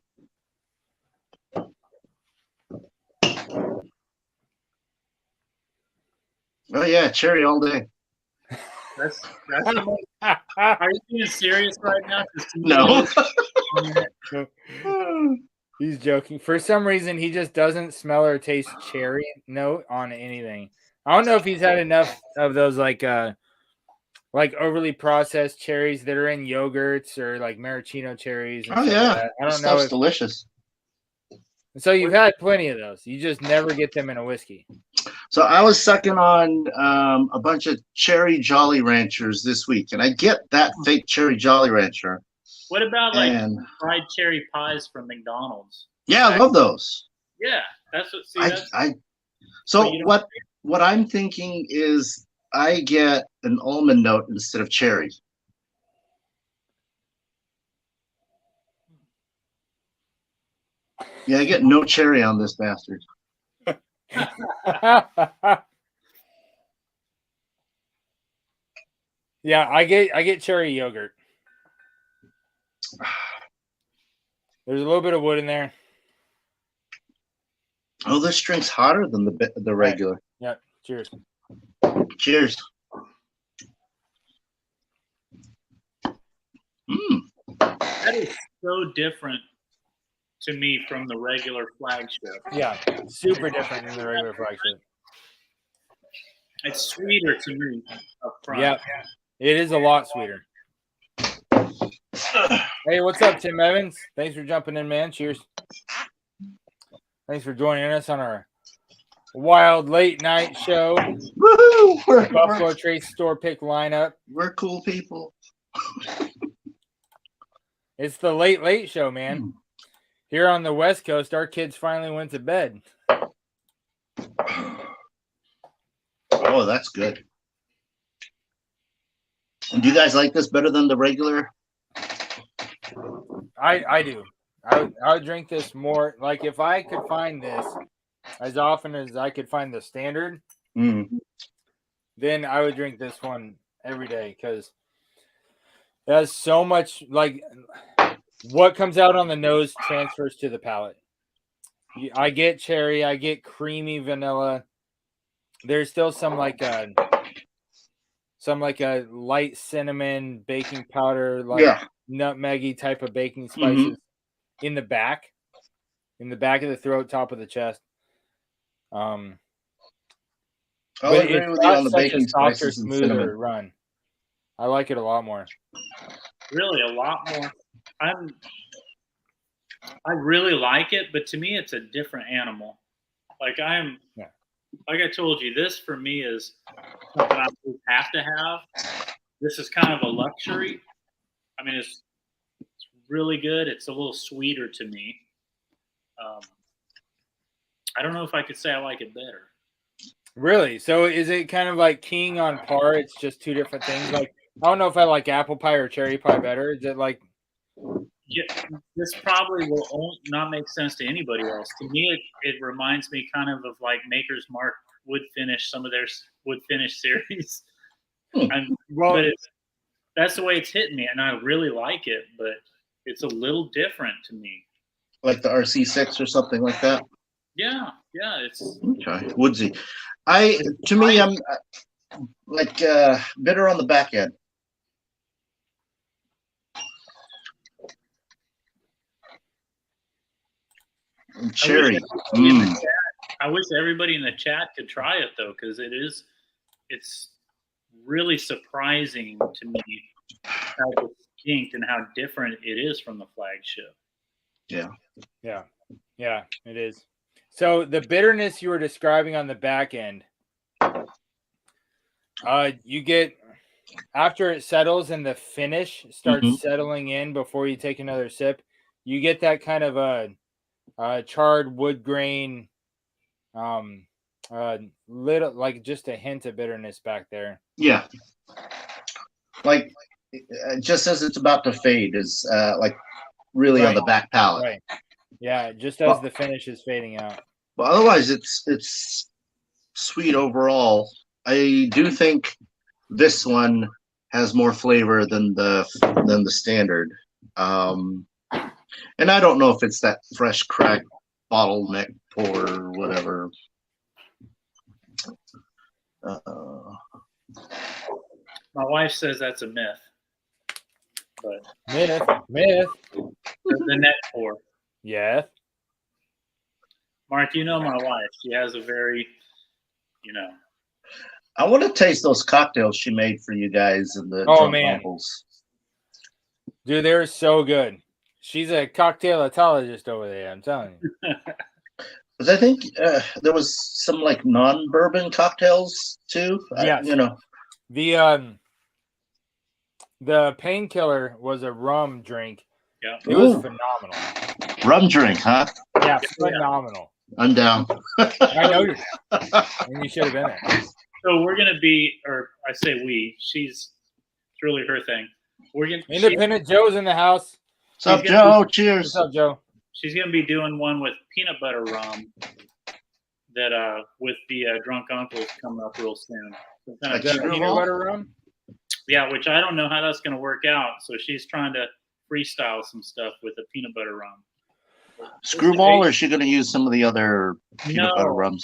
Oh yeah, cherry all day. That's Are you being serious right now? No. He's joking. For some reason, he just doesn't smell or taste cherry note on anything. I don't know if he's had enough of those like overly processed cherries that are in yogurts or like maraschino cherries. And Oh stuff yeah, like that. I don't know. Stuff's delicious. So you've had plenty of those. You just never get them in a whiskey. So I was sucking on a bunch of cherry Jolly Ranchers this week, and I get that fake cherry Jolly Rancher. What about like fried cherry pies from McDonald's? Yeah, I love those. Yeah, that's what. See, so what I'm thinking is I get an almond note instead of cherry. Yeah, I get no cherry on this bastard. Yeah, I get cherry yogurt. There's a little bit of wood in there. Oh, this drink's hotter than the regular. Yeah. Cheers. Cheers. That is so different to me from the regular flagship. Yeah. Super different than the regular flagship. It's sweeter to me up front. Yeah. It is a lot sweeter. Hey, what's up, Tim Evans? Thanks for jumping in, man. Cheers. Thanks for joining us on our wild late night show. Woohoo! Buffalo Trace store pick lineup. We're cool people. It's the late show, man. Here on the West Coast, our kids finally went to bed. Oh, that's good. Do you guys like this better than the regular? I do. I would drink this more. Like if I could find this as often as I could find the standard, then I would drink this one every day because it has so much, like what comes out on the nose transfers to the palate. I get cherry, I get creamy vanilla. There's still some like a light cinnamon baking powder, like nutmeggy type of baking spices in the back of the throat, top of the chest. I'll But agree it's with you not on the such a baking softer, spices and smoother cinnamon. run. I like it a lot more. Really, a lot more. I really like it, but to me, it's a different animal. Like like I told you, this for me is something I have to have. This is kind of a luxury. I mean, it's really good. It's a little sweeter to me. I don't know if I could say I like it better. Really? So is it kind of like King on par? It's just two different things. Like I don't know if I like apple pie or cherry pie better. Is it like? Yeah, this probably will not make sense to anybody else. To me, it reminds me kind of like Maker's Mark wood finish, some of their wood finish series. But that's the way it's hitting me, and I really like it. But it's a little different to me. Like the RC6 or something like that. Yeah, it's okay. Woodsy. To me, I'm like bitter on the back end. And cherry. I wish everybody in the chat could try it though, because it's really surprising to me how distinct and how different it is from the flagship. Yeah, it is. So the bitterness you were describing on the back end, you get after it settles and the finish starts settling in before you take another sip, you get that kind of a charred wood grain, little like just a hint of bitterness back there. Yeah, like just as it's about to fade is like really on the back palate. Right. Yeah, just as the finish is fading out. But otherwise, it's sweet overall. I do think this one has more flavor than the standard. And I don't know if it's that fresh crack bottleneck pour or whatever. My wife says that's a myth. But myth. The neck pour. Yeah. Mark, you know my wife. She has a very, I want to taste those cocktails she made for you guys in the uncles. Dude, they're so good. She's a cocktailologist over there, I'm telling you. Because I think there was some like non-bourbon cocktails too. Yes. The painkiller was a rum drink. Yeah. It was phenomenal. Rum drink, huh? Yeah, phenomenal. I'm down. I know you. And you should have been there. So we're gonna be, or I say we. It's really her thing. Independent Joe's in the house. What's up, Joe? Cheers. What's up, Joe? She's gonna be doing one with peanut butter rum. That with the drunk uncles coming up real soon. Peanut butter rum. Yeah, which I don't know how that's gonna work out. So she's trying to freestyle some stuff with the peanut butter rum. Screwball, or is she going to use some of the other peanut butter No, rums?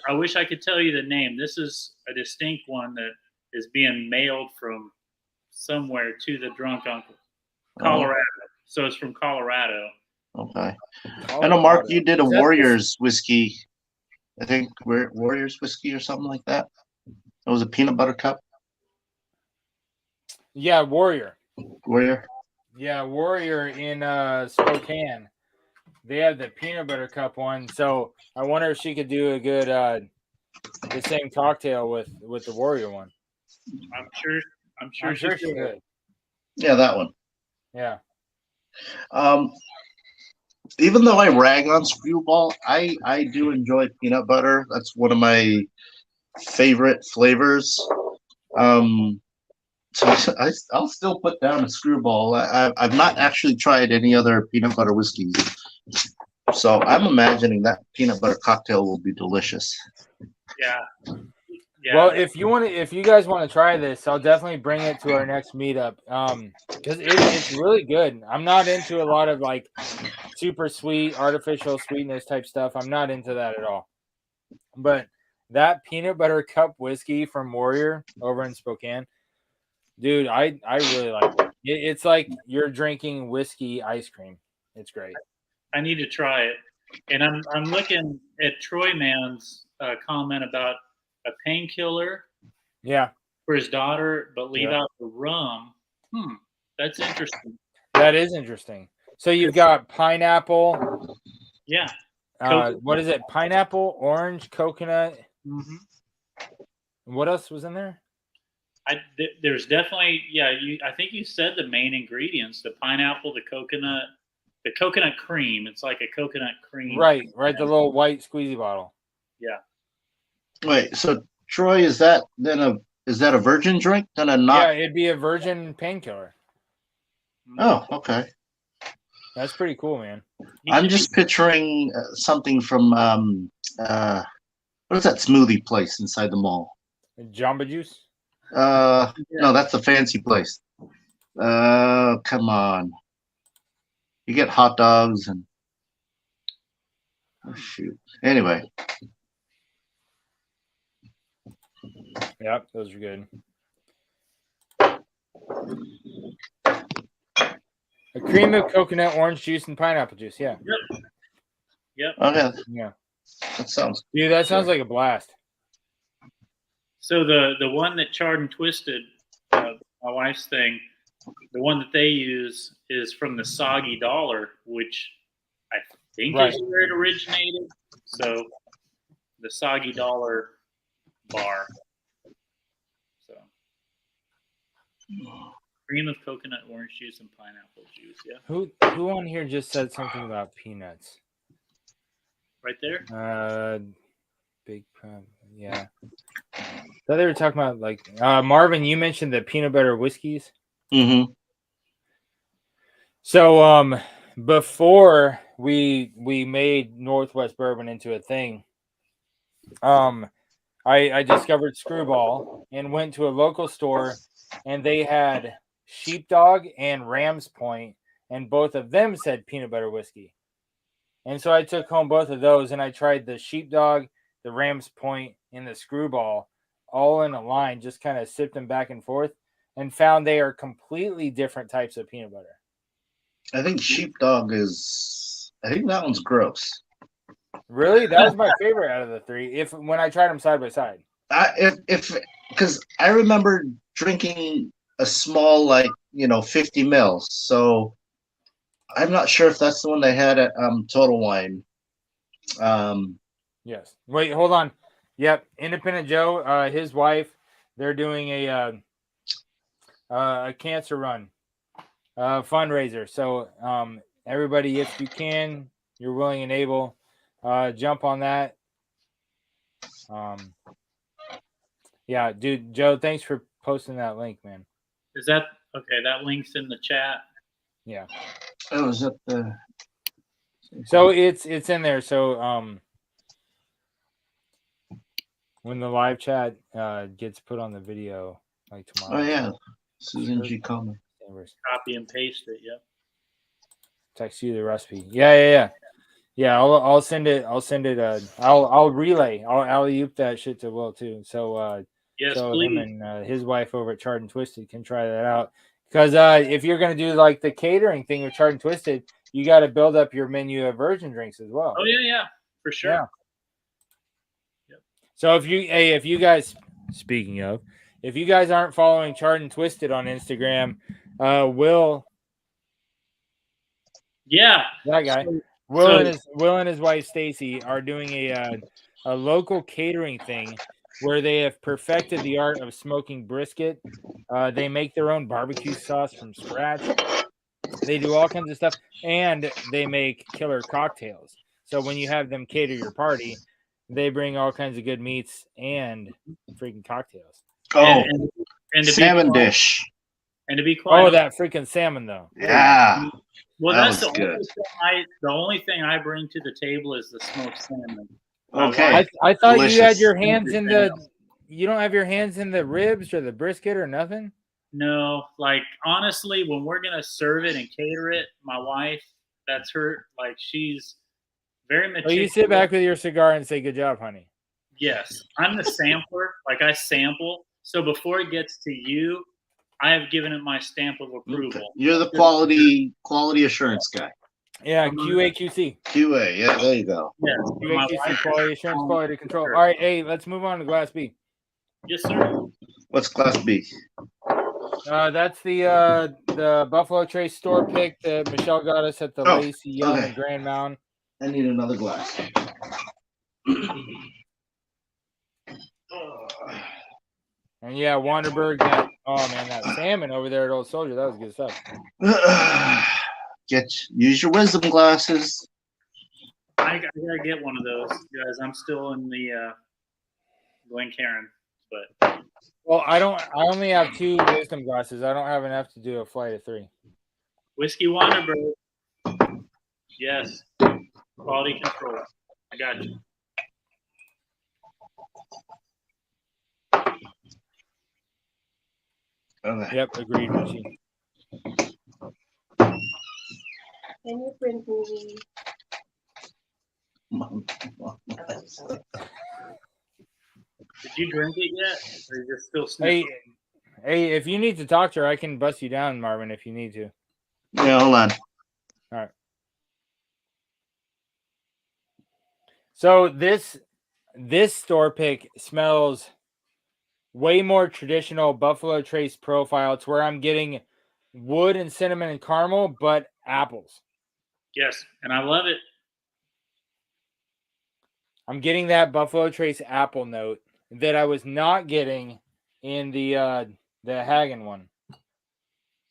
I wish I could tell you the name. This is a distinct one that is being mailed from somewhere to the drunk uncle, Colorado. So it's from Colorado. Okay. I know, Mark, you did a Is that Warriors whiskey. I think Warriors whiskey or something like that. It was a peanut butter cup. Yeah, Warrior. Warrior. Yeah, Warrior in Spokane. They have the peanut butter cup one. So I wonder if she could do a good the same cocktail with the Warrior one. I'm sure I'm sure she could. Yeah, that one. Yeah. Even though I rag on Screwball, I do enjoy peanut butter. That's one of my favorite flavors. So I'll still put down a Screwball. I've not actually tried any other peanut butter whiskeys, so I'm imagining that peanut butter cocktail will be delicious. Yeah. Yeah. Well, if you guys want to try this, I'll definitely bring it to our next meetup. Because it's really good. I'm not into a lot of like super sweet, artificial sweetness type stuff. I'm not into that at all. But that peanut butter cup whiskey from Warrior over in Spokane, dude, I really like it. It's like you're drinking whiskey ice cream. It's great. I need to try it. And I'm looking at Troy Man's comment about a painkiller Yeah, for his daughter, but leave out the rum. That's interesting. that is interesting. So you've got pineapple. Yeah. What is it? Pineapple, orange, coconut. Mm-hmm. What else was in there? There's definitely I think you said the main ingredients: the pineapple, the coconut cream. It's like a coconut cream. Right. The little white squeezy bottle. Yeah. Wait, so Troy, is that a virgin drink? Then a not? Yeah, it'd be a virgin painkiller. Oh, okay. That's pretty cool, man. I'm just picturing something from what is that smoothie place inside the mall? Jamba Juice. No, that's a fancy place. Come on. You get hot dogs and shoot. Anyway. Yep, those are good. A cream of coconut, orange juice, and pineapple juice. Yeah. Yep. Okay. Yeah. That sounds. Dude, that sounds like a blast. So the one that Charred and Twisted, my wife's thing, the one that they use is from the Soggy Dollar, which I think is where it originated. So the Soggy Dollar bar. So cream of coconut, orange juice, and pineapple juice. Yeah. Who on here just said something about peanuts? Right there. Big yeah. So they were talking about like Marvin. You mentioned the peanut butter whiskeys. Mm-hmm. So before we made Northwest Bourbon into a thing, I discovered Screwball and went to a local store, and they had Sheepdog and Ram's Point, and both of them said peanut butter whiskey. And so I took home both of those, and I tried the Sheepdog, the Ram's Point, and the Screwball all in a line, just kind of sipped them back and forth, and found they are completely different types of peanut butter. I think Sheepdog I think that one's gross. Really? That was my favorite out of the three, when I tried them side by side. Because I remember drinking a small, 50 mils. So I'm not sure if that's the one they had at Total Wine. Yes. Wait, hold on. Yep. Independent Joe, his wife, they're doing a cancer run fundraiser. So everybody, if you can, you're willing and able, jump on that. Yeah, dude, Joe, thanks for posting that link, man. Is that okay? That link's in the chat. Yeah. Oh, is that the? So it's in there. So when the live chat gets put on the video, like tomorrow. Oh yeah, Susan G. Coleman. Copy and paste it. Yep. Text you the recipe. Yeah. Yeah, I'll send it. I'll send it. I'll relay. I'll alley-oop that shit to Will too. So Yes, so please. him and his wife over at Charred and Twisted can try that out. Because if you're gonna do like the catering thing with Charred and Twisted, you got to build up your menu of virgin drinks as well. Oh yeah, for sure. Yeah. Yep. So if you guys, speaking of, if you guys aren't following Charred and Twisted on Instagram, Will. Yeah. That guy. So, Will and his wife Stacy are doing a local catering thing where they have perfected the art of smoking brisket. They make their own barbecue sauce from scratch. They do all kinds of stuff, and they make killer cocktails. So when you have them cater your party, they bring all kinds of good meats and freaking cocktails. Oh, and to salmon be dish. And to be quiet. Oh, that freaking salmon though. Yeah. Well, that that's was good. the only thing I bring to the table is the smoked salmon. Okay. I thought Delicious. you had your hands in the. You don't have your hands in the ribs or the brisket or nothing. No, like honestly, when we're gonna serve it and cater it, my wife, that's her. Like she's very meticulous. Oh, you sit back with your cigar and say, "Good job, honey." Yes, I'm the sampler. Like I sample. So before it gets to you, I have given it my stamp of approval. You're the quality assurance guy. Yeah, QA/QC. QA, yeah, there you go. Yes, QA/QC, quality assurance, quality control. All right, hey, let's move on to Glass B. Yes, sir. What's Class B? That's the Buffalo Trace store pick that Michelle got us at the Lacey Young and Grand Mountain. I need another glass. And yeah, Wanderberg. Oh man, that salmon over there at Old Soldier, that was good stuff. Use your wisdom glasses. I gotta get one of those, guys. I'm still in the Glencairn, but well, I only have 2 wisdom glasses. I don't have enough to do a flight of 3. Whiskey Wanderberg. Yes, quality control. I got you. Okay. Yep, agreed, Richie. Can you print me? Did you drink it yet? Or are you just still sniffing? Hey, if you need to talk to her, I can bust you down, Marvin, if you need to. Yeah, hold on. All right. So this store pick smells way more traditional Buffalo Trace profile. It's where I'm getting wood and cinnamon and caramel, but apples. Yes, and I love it. I'm getting that Buffalo Trace apple note that I was not getting in the Hagen one.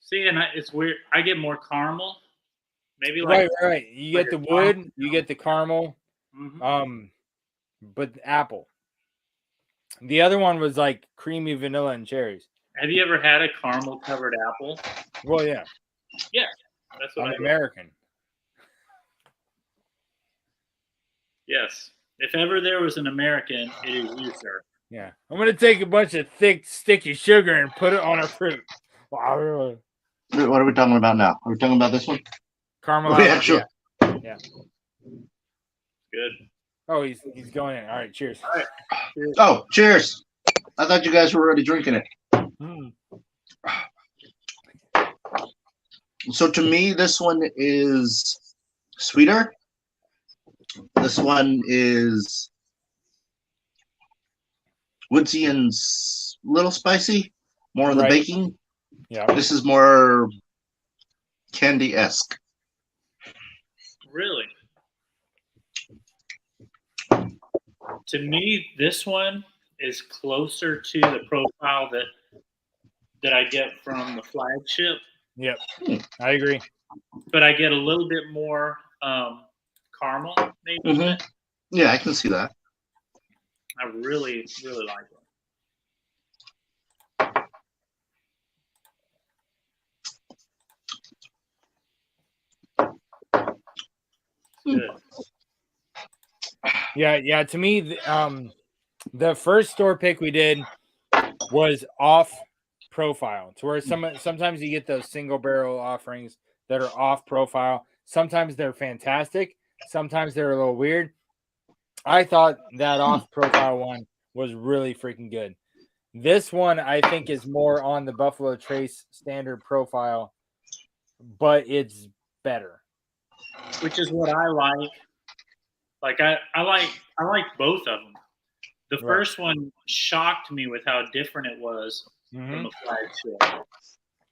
See, and it's weird. I get more caramel. Maybe like right. You get the wood, you get the caramel, mm-hmm. But apple. The other one was like creamy vanilla and cherries. Have you ever had a caramel covered apple? Well, yeah. Yeah, that's what I'm American. Yes. If ever there was an American, it is you, sir. Yeah. I'm going to take a bunch of thick, sticky sugar and put it on a fruit. What are we talking about now? Are we talking about this one? Caramel. Oh, yeah, sure. Yeah. Good. Oh, he's going in. All right, cheers. All right. Cheers. Oh, cheers. I thought you guys were already drinking it. So to me, this one is sweeter. This one is woodsy and little spicy, more on the baking. Yeah. This is more candy-esque. Really? To me, this one is closer to the profile that I get from the flagship. Yep, I agree. But I get a little bit more caramel, maybe. Mm-hmm. Yeah, I can see that. I really, really like it. Good. Yeah. To me, the first store pick we did was off profile. To where sometimes you get those single barrel offerings that are off profile. Sometimes they're fantastic. sometimes they're a little weird. I thought that off-profile one was really freaking good. This one I think is more on the Buffalo Trace standard profile, but it's better. Which is what I like. Like I like both of them. The Right. first one shocked me with how different it was from the flagship.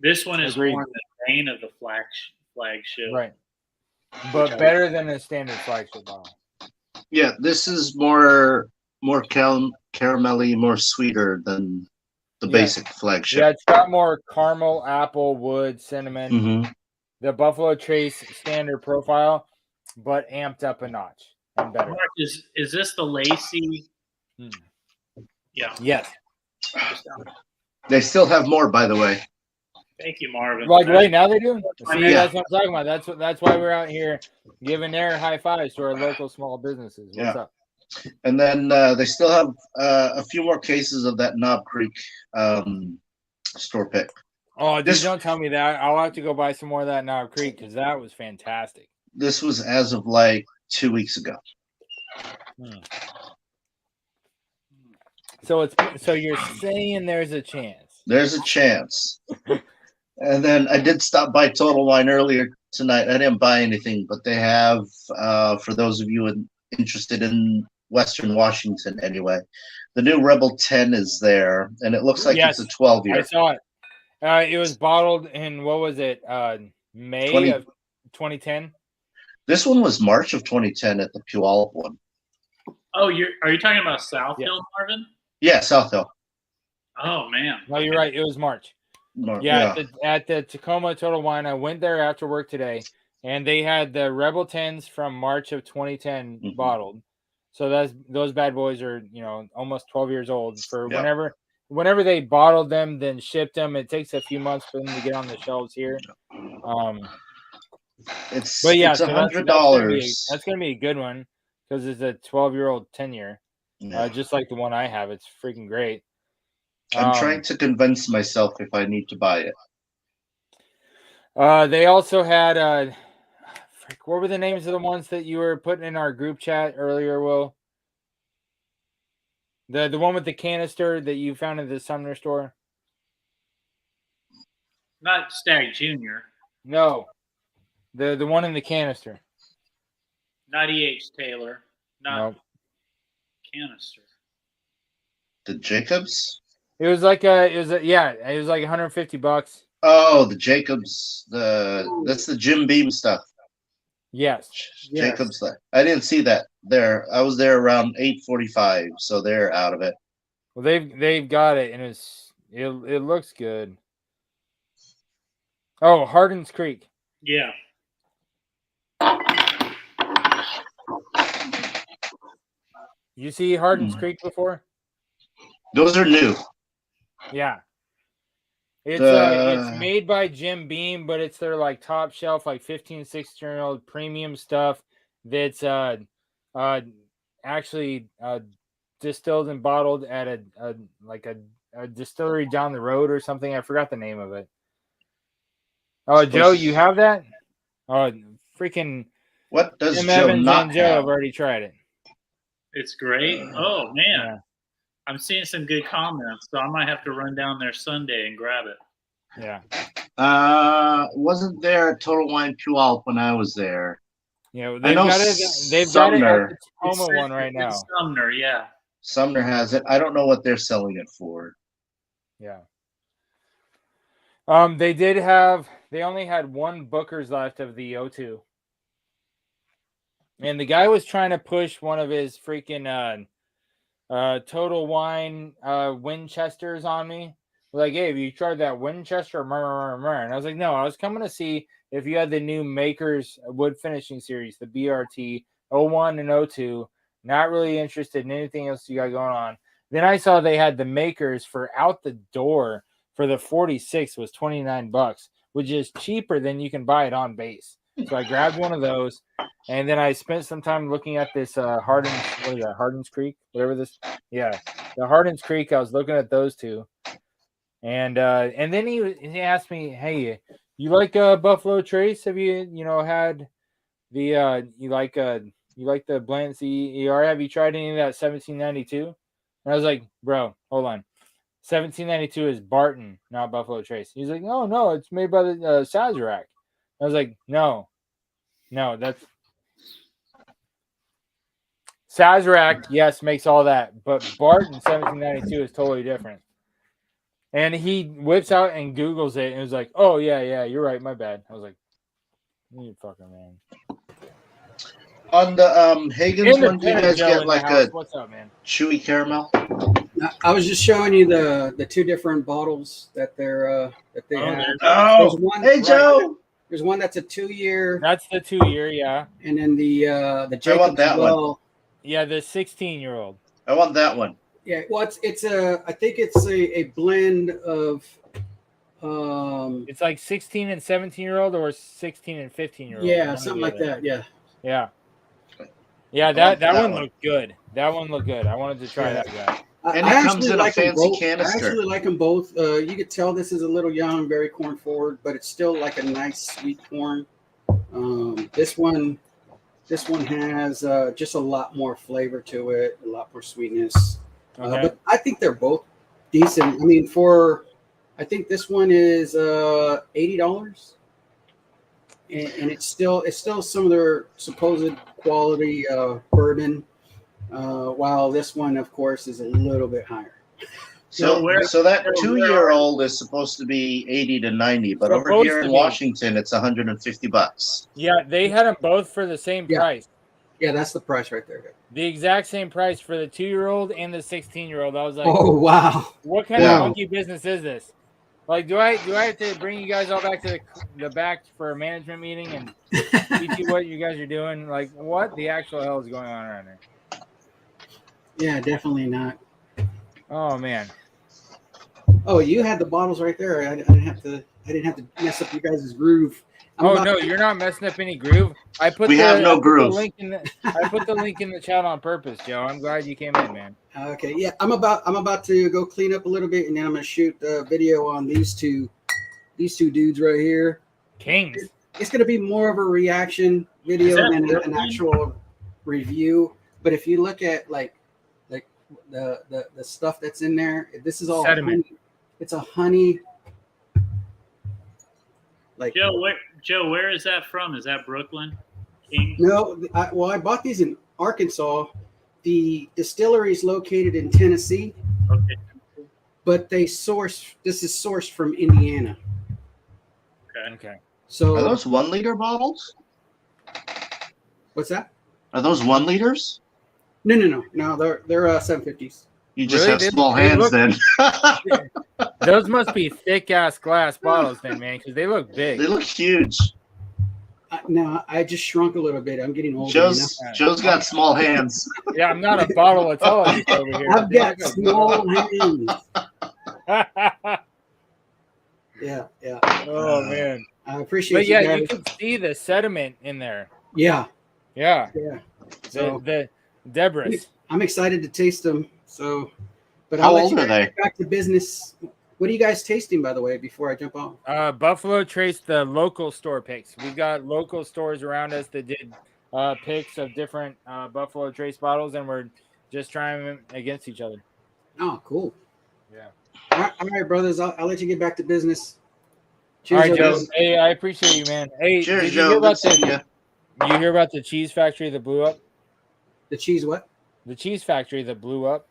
This one is Agreed. more in the vein of the flagship. Right. But better than a standard flagship bottle. Yeah, this is more caramelly, more sweeter than the Yeah. basic flagship. Yeah, it's got more caramel, apple, wood, cinnamon. Mhm. The Buffalo Trace standard profile, but amped up a notch and better. Mark, is this the Lacey? Yeah. Yes. They still have more, by the way. Thank you, Marvin. Like right now they do. See, Yeah. that's what I'm talking about. That's why we're out here giving their high fives to our local small businesses. What's up? And then they still have a few more cases of that Knob Creek store pick. Oh, dude, don't tell me that. I'll have to go buy some more of that Knob Creek because that was fantastic. This was as of like 2 weeks ago. So you're saying there's a chance? There's a chance. And then I did stop by Total Wine earlier tonight. I didn't buy anything, but they have, for those of you interested in Western Washington anyway, the new Rebel 10 is there, and it looks like it's a 12-year. I saw it. It was bottled in, what was it, May of 2010? This one was March of 2010 at the Puyallup one. Oh, are you talking about South Hill, Marvin? Yeah, South Hill. Oh, man. No, you're right. It was March. At the Tacoma Total Wine. I went there after work today, and they had the Rebel 10s from March of 2010 bottled. So those bad boys are, almost 12 years old. For whenever they bottled them, then shipped them, it takes a few months for them to get on the shelves here. It's $100. That's gonna be a good one because it's a 12-year-old 10-year, just like the one I have. It's freaking great. I'm trying to convince myself if I need to buy it. They also had what were the names of the ones that you were putting in our group chat earlier, Will? The one with the canister that you found at the Sumner store? Not Stag Junior. No. The one in the canister. Not E.H. Taylor. Not canister. The Jacobs? It was like $150. Oh, the Jacobs. That's the Jim Beam stuff. Yes. Jacobs. I didn't see that there. I was there around 8:45, so they're out of it. Well, they've got it, and it looks good. Oh, Hardin's Creek. Yeah. You see Hardin's Creek before? Those are new. Yeah. It's made by Jim Beam, but it's their like top shelf, like 15, 16-year-old premium stuff that's actually distilled and bottled at a distillery down the road or something. I forgot the name of it. Oh, Joe, you have that? Oh, freaking! What does Tim Joe Evans not and Joe have? have already tried it. It's great. Oh man, Yeah. I'm seeing some good comments, so I might have to run down there Sunday and grab it. Yeah. Wasn't there a Total Wine Puyallup when I was there? Yeah, I know got it at the Tacoma one right now. Sumner, yeah. Sumner has it. I don't know what they're selling it for. Yeah. They only had one Booker's left of the O2. And the guy was trying to push one of his freaking Total Wine Winchesters on me. Like, hey, have you tried that Winchester? And I was like, no, I was coming to see if you had the new Makers wood finishing series, the BRT 01 and 02. Not really interested in anything else you got going on. Then I saw they had the Makers for out the door for the 46 was $29, which is cheaper than you can buy it on base. So I grabbed one of those, and then I spent some time looking at this Hardin's Creek, whatever this. Yeah, the Hardin's Creek. I was looking at those two, and then he asked me, "Hey, you like Buffalo Trace? Have you had you like the blend CER? Have you tried any of that 1792? And I was like, bro, hold on. 1792 is Barton, not Buffalo Trace. He's like, no, it's made by the Sazerac. I was like, no, that's Sazerac. Yes, makes all that, but Barton 1792 is totally different. And he whips out and Googles it and was like, oh yeah, you're right, my bad. I was like, you fucking man. On the Hagen's one, do you Independent guys Joe get in like the house. a What's up, man? chewy caramel? I was just showing you the two different bottles that they have. Oh, one, hey Joe. There's one that's a 2-year, That's the 2-year, yeah. and then the I want Jacob's that one. Well. Yeah, the 16-year-old. I want that one. Yeah, well, I think it's a blend of It's like 16 and 17-year-old or 16 and 15-year-old. yeah, something like that. Yeah. Yeah, that that one one. looked good. That one looked good. I wanted to try that guy. And I it comes actually in a like them fancy both. canister. I actually like them both. You could tell this is a little young, very corn forward, but it's still like a nice sweet corn. This one has just a lot more flavor to it, a lot more sweetness. Okay. But I think they're both decent. I mean, I think this one is $80, and it's still some of their supposed quality bourbon, while this one, of course, is a little bit higher. So that 2-year-old is supposed to be 80 to 90, but over Supposed here to in be. Washington, it's $150. Yeah, they had them both for the same Yeah. price. Yeah, that's the price right there. The exact same price for the 2-year-old and the 16-year-old. I was like, Oh wow! what kind Yeah. of monkey business is this? Like, do I have to bring you guys all back to the back for a management meeting and teach you what you guys are doing? Like, what the actual hell is going on around there? Yeah, definitely not. Oh man. Oh, you had the bottles right there. I didn't have to mess up you guys' groove. You're not messing up any groove. I put have no groove. I put the link in the chat on purpose, Joe. I'm glad you came in, man. Okay, yeah, I'm about to go clean up a little bit, and then I'm gonna shoot a video on these two dudes right here. Kings. It's gonna be more of a reaction video than an actual review. But if you look at like the stuff that's in there, this is all sediment. Honey. It's a honey. Like Joe, where is that from? Is that Brooklyn? King? No, I bought these in Arkansas. The distillery is located in Tennessee. Okay. But this is sourced from Indiana. Okay. So are those 1 liter bottles? What's that? Are those 1 liters? No. They're 750s. You just Really? have small hands then. Those must be thick ass glass bottles then, man, because they look big. They look huge. No, I just shrunk a little bit. I'm getting older. Joe's got small hands. Yeah, I'm not a bottle of television over here. I've got small hands. Yeah. Oh man. I appreciate But yeah, you guys. you can see the sediment in there. Yeah. So the debris. I'm excited to taste them. So, but How I'll let old you are they? get back to business. What are you guys tasting, by the way, before I jump on? Buffalo Trace, the local store picks. We've got local stores around us that did picks of different Buffalo Trace bottles, and we're just trying them against each other. Oh, cool. Yeah. All right, brothers. I'll let you get back to business. All right, Joe. everybody. Hey, I appreciate you, man. Hey, Cheers, did you hear Joe. about Good seeing you. you hear about the cheese factory that blew up? The cheese what? The cheese factory that blew up?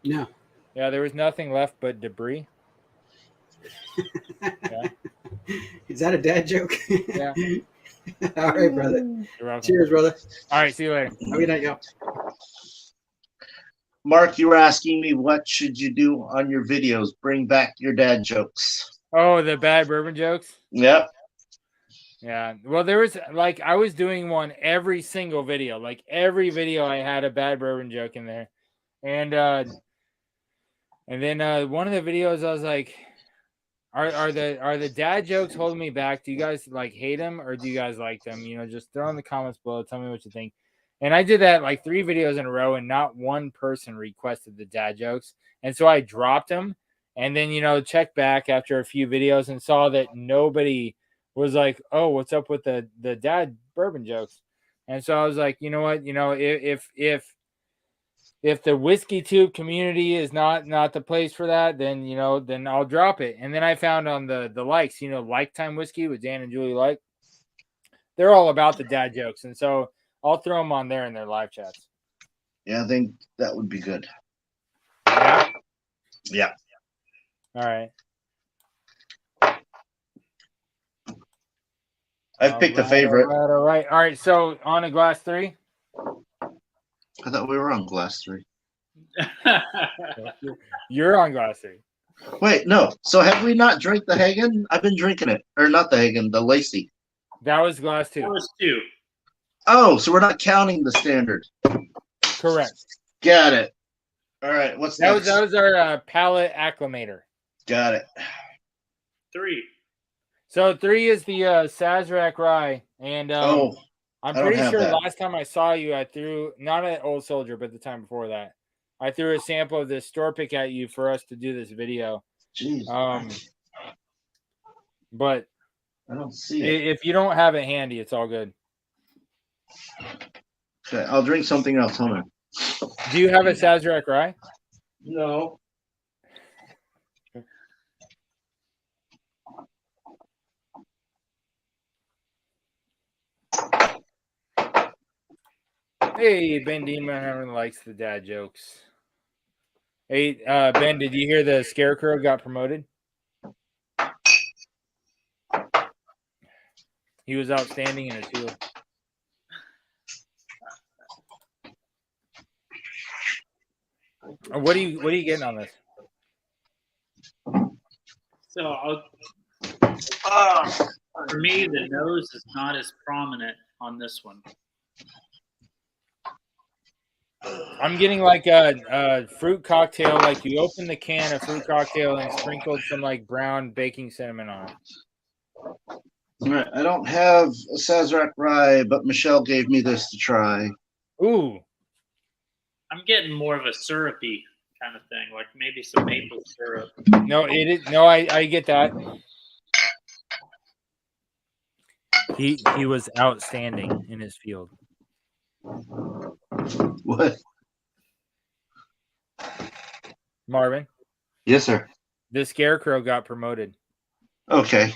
No. Yeah, there was nothing left but debris. Yeah. Is that a dad joke? Yeah. All right, brother. You're welcome. Cheers, brother. All right, see you later. Have a good night, y'all. Mark, you were asking me what should you do on your videos? Bring back your dad jokes. Oh, the bad bourbon jokes? Yep. Yeah. Well, there was I was doing one every single video. Like every video I had a bad bourbon joke in there. And then one of the videos I was like, are the dad jokes holding me back? Do you guys hate them or do you guys like them? Just throw in the comments below. Tell me what you think. And I did that 3 videos in a row and not one person requested the dad jokes. And so I dropped them and then, checked back after a few videos and saw that nobody was like, "Oh, what's up with the dad bourbon jokes?" And so I was like, you know what, if the whiskey tube community is not the place for that, then then I'll drop it. And then I found on the likes, Lifetime Whiskey with Dan and Julie Like, they're all about the dad jokes, and so I'll throw them on there in their live chats. Yeah, I think that would be good. Yeah. Yeah. All right. I've picked a favorite. All right. So on a glass 3. I thought we were on glass 3. You're on glass 3. Wait, no. So have we not drank the Hagen? I've been drinking it. Or not the Hagen, the Lacey. That was glass 2. That was 2. Oh, so we're not counting the standard. Correct. Got it. All right. What's next? That was our palate acclimator. Got it. 3. So 3 is the Sazerac Rye, and I'm I don't pretty have sure that. last time I saw you, I threw, not at Old Soldier, but the time before that, I threw a sample of this store pick at you for us to do this video. Jeez. But I don't see it. if you don't have it handy, it's all good. Okay, I'll drink something else. Hold on. Do you have a Sazerac Rye? No. Hey, Ben Demon, everyone likes the dad jokes. Hey, Ben, did you hear the Scarecrow got promoted? He was outstanding in his field. What are you getting on this? So for me, the nose is not as prominent on this one. I'm getting like a fruit cocktail. Like you open the can of fruit cocktail and sprinkled some like brown baking cinnamon on it. All right. I don't have a Sazerac Rye, but Michelle gave me this to try. Ooh. I'm getting more of a syrupy kind of thing, like maybe some maple syrup. No, it is. No, I get that. He was outstanding in his field. What? Marvin, Yes, sir. the Scarecrow got promoted. Okay.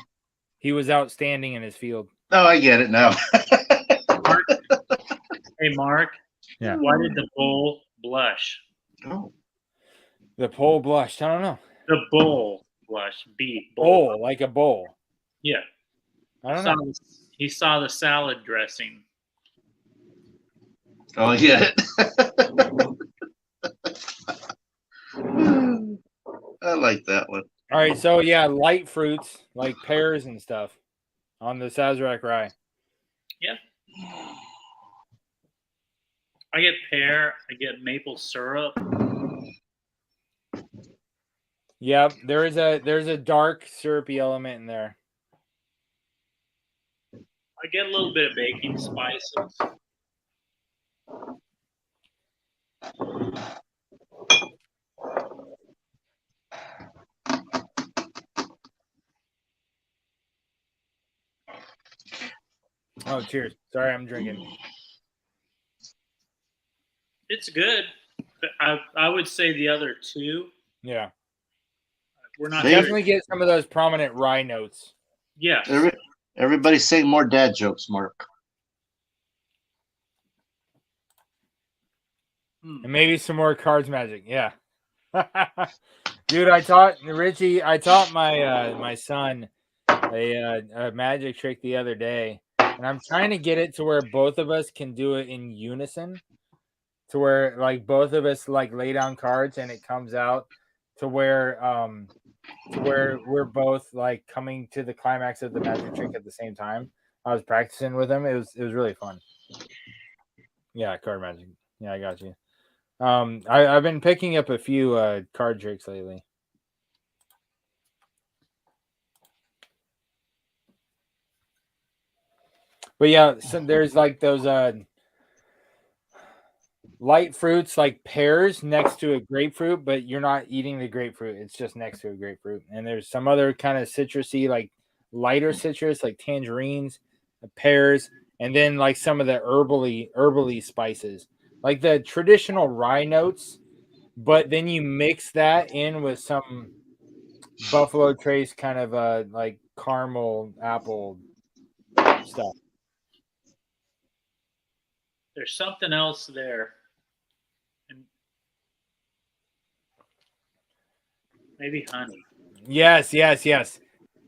He was outstanding in his field. Oh, I get it now. Hey, Mark. Yeah. Why did the bull blush? Oh. The pole blushed. I don't know. The bull blush. B. Bowl, like a bowl. Yeah. I don't know. He saw the salad dressing. Oh, I get it. I like that one. All right, so yeah, light fruits like pears and stuff on the Sazerac Rye. Yeah. I get pear. I get maple syrup. Yeah, there's a dark syrupy element in there. I get a little bit of baking spices. Oh, cheers. Sorry, I'm drinking. It's good. But I would say the other two, Yeah. we're not Definitely get some of those prominent rye notes. Yes. Everybody's saying more dad jokes, Mark. And maybe some more cards magic. Yeah. Dude, I taught my my son a magic trick the other day, and I'm trying to get it to where both of us can do it in unison, to where like both of us like lay down cards and it comes out to where we're both like coming to the climax of the magic trick at the same time. I was practicing with him. It was really fun. Yeah, card magic. Yeah, I got you. I've been picking up a few card tricks lately. But yeah, so there's like those light fruits like pears next to a grapefruit, but you're not eating the grapefruit. It's just next to a grapefruit. And there's some other kind of citrusy, like lighter citrus like tangerines, pears, and then like some of the herbally spices, like the traditional rye notes. But then you mix that in with some Buffalo Trace kind of like caramel apple stuff. There's something else there. And maybe honey. Yes.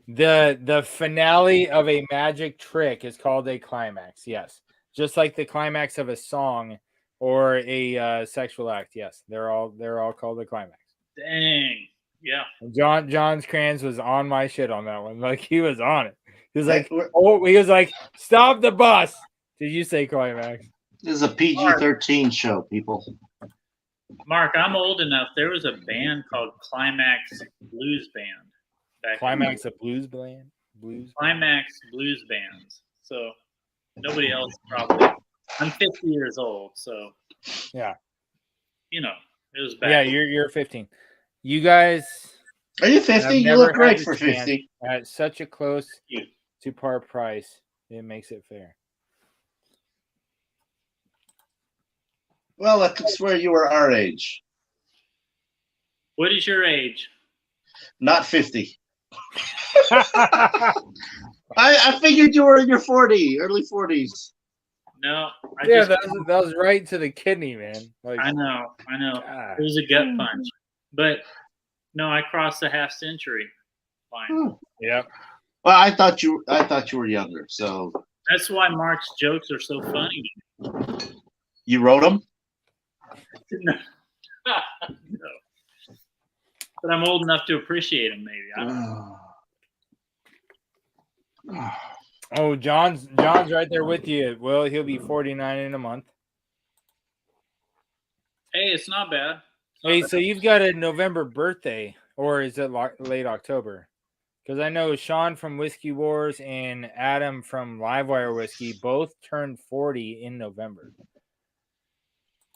The finale of a magic trick is called a climax. Yes, just like the climax of a song or a sexual act. Yes, they're all called a climax. Dang. Yeah. John's Kranz was on my shit on that one. Like he was on it. He was Hey, like, oh, he was like, stop the bus. Did you say climax? This is a PG-13 show, people. Mark, I'm old enough. There was a band called Climax Blues Band. Climax of blues band. Climax Blues Bands. So nobody else probably. I'm 50 years old, so yeah, it was back. Yeah, you're 15. You guys are you 50? You look great for 50. At such a close to par price, it makes it fair. Well, I could swear you were our age. What is your age? Not 50. I figured you were in your early 40s. No. That was right to the kidney, man. Like, I know. God. It was a gut punch. But no, I crossed the half century line. Yeah. Well, I thought you were younger, so that's why Mark's jokes are so funny. You wrote them? No. But I'm old enough to appreciate them, maybe. I don't know. Oh, John's right there with you. Well, he'll be 49 in a month. Hey, it's not bad. Hey, so you've got a November birthday, or is it late October? Because I know Sean from Whiskey Wars and Adam from Livewire Whiskey both turned 40 in November.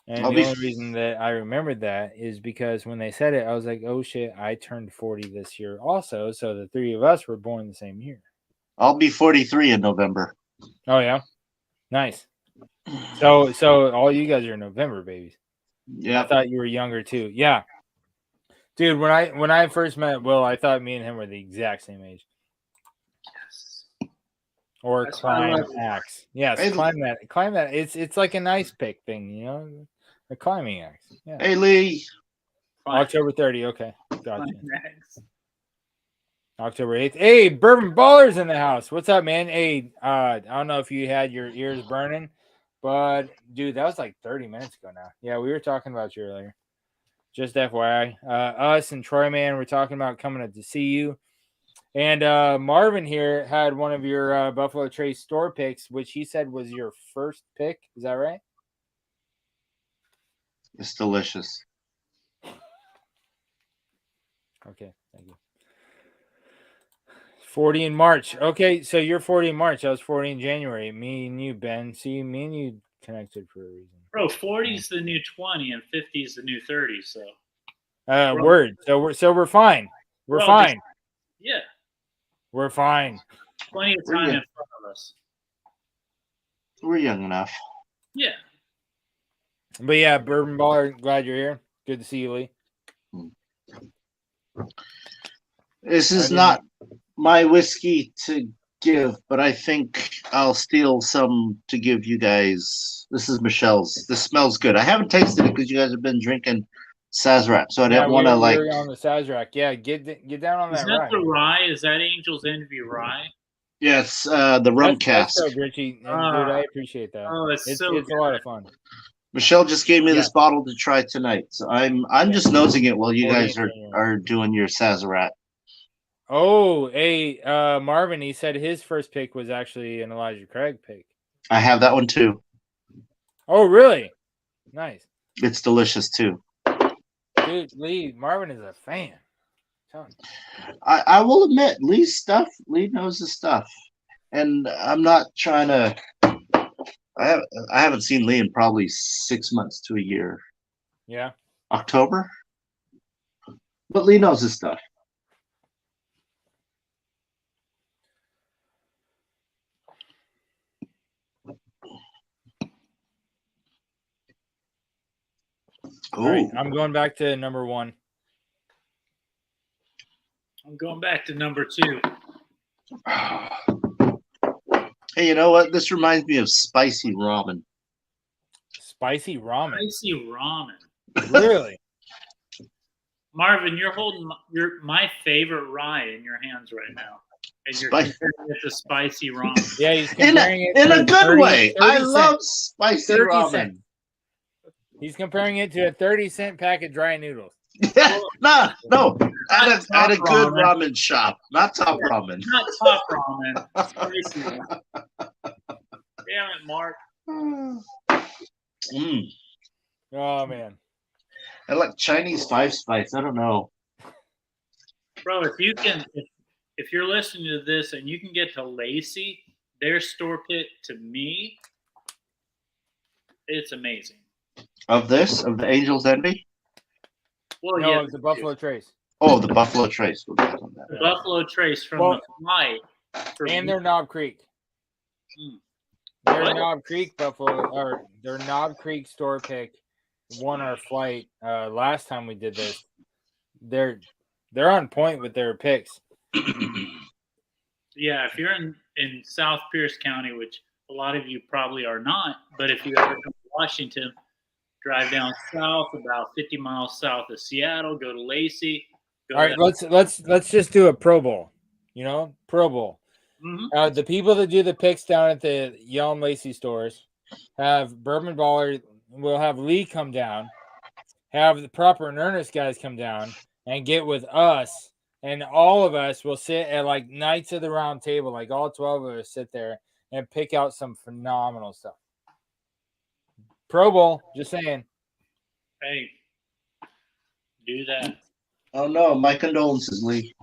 And the only reason that I remembered that is because when they said it, I was like, oh shit, I turned 40 this year also. So the three of us were born the same year. I'll be 43 in November. Oh, yeah? Nice. So all you guys are November babies. Yeah. I thought you were younger too. Yeah. Dude, when I first met Will, I thought me and him were the exact same age. Yes. Or climax. Yes, climb that. It's like an ice pick thing, a climbing axe. Yeah. Hey Lee. October 30. Okay, gotcha. October 8th. Hey, Bourbon Ballers in the house. What's up, man? Hey, I don't know if you had your ears burning, but dude, that was like 30 minutes ago now. Yeah, we were talking about you earlier. Just FYI, us and Troy Man were talking about coming up to see you. And Marvin here had one of your Buffalo Trace store picks, which he said was your first pick. Is that right? It's delicious. Okay, thank you. 40 in March. Okay, so you're 40 in March. I was 40 in January. Me and you, Ben. See, me and you connected for a reason. Bro, 40 is the new 20 and 50 is the new 30. So, word. So we're fine. We're fine. Yeah. We're fine. Plenty of time in front of us. We're young enough. Yeah. But yeah, Bourbon Baller, glad you're here. Good to see you, Lee. This is not my whiskey to give, but I think I'll steal some to give you guys. This is Michelle's. This smells good. I haven't tasted it because you guys have been drinking Sazerac, so I didn't want to like. We're on the Sazerac. Yeah, get down on that. Is that the rye? Is that Angel's Envy rye? Yeah, it's the rum cask. That's so Richie. Dude, I appreciate that. Oh, it's a lot of fun. Michelle just gave me this bottle to try tonight, so I'm just nosing it while you guys are doing your Sazerac. Oh, hey, Marvin, he said his first pick was actually an Elijah Craig pick. I have that one too. Oh, really? Nice. It's delicious too. Dude, Marvin is a fan. I will admit, Lee knows his stuff. And I'm not trying to I haven't seen Lee in probably 6 months to a year. Yeah. October? But Lee knows his stuff. All right, Ooh. I'm going back to number 1. I'm going back to number 2. Hey, you know what? This reminds me of spicy ramen. Spicy ramen. Spicy ramen. Really? Marvin, you're holding my favorite rye in your hands right now, and you're Spicy. comparing it to spicy ramen. Yeah, he's In comparing it a to good 30 way. I 30 love cent. spicy 30 ramen. cent. He's comparing it to a 30-cent pack of dry noodles. no, at a Top good ramen. ramen shop, not top ramen. Not top ramen. Spicy ramen. Damn it, Mark. Mm. Oh man. I like Chinese 5-spice. I don't know. Bro, if you're listening to this and you can get to Lacey, their store pick, to me, it's amazing. Of the Angel's Envy? Well, No, yeah, it's the Buffalo Trace. Oh, the Buffalo Trace. We'll get on that. the Buffalo Trace from Well, the flight. And their Knob Creek. Mm. Their What? Knob Creek Buffalo, or their Knob Creek store pick won our flight last time we did this. They're on point with their picks. Yeah, if you're in South Pierce County, which a lot of you probably are not, but if you ever come to Washington, drive down south about 50 miles south of Seattle, go to Lacey. All right, let's just do a Pro Bowl. Pro Bowl. Mm-hmm. The people that do the picks down at the Yelm Lacey stores have Bourbon Baller. We'll have Lee come down, have the Proper and Earnest guys come down, and get with us. And all of us will sit at like Knights of the Round Table, like all 12 of us sit there and pick out some phenomenal stuff. Pro Bowl, just saying. Hey, do that. Oh no, my condolences, Lee.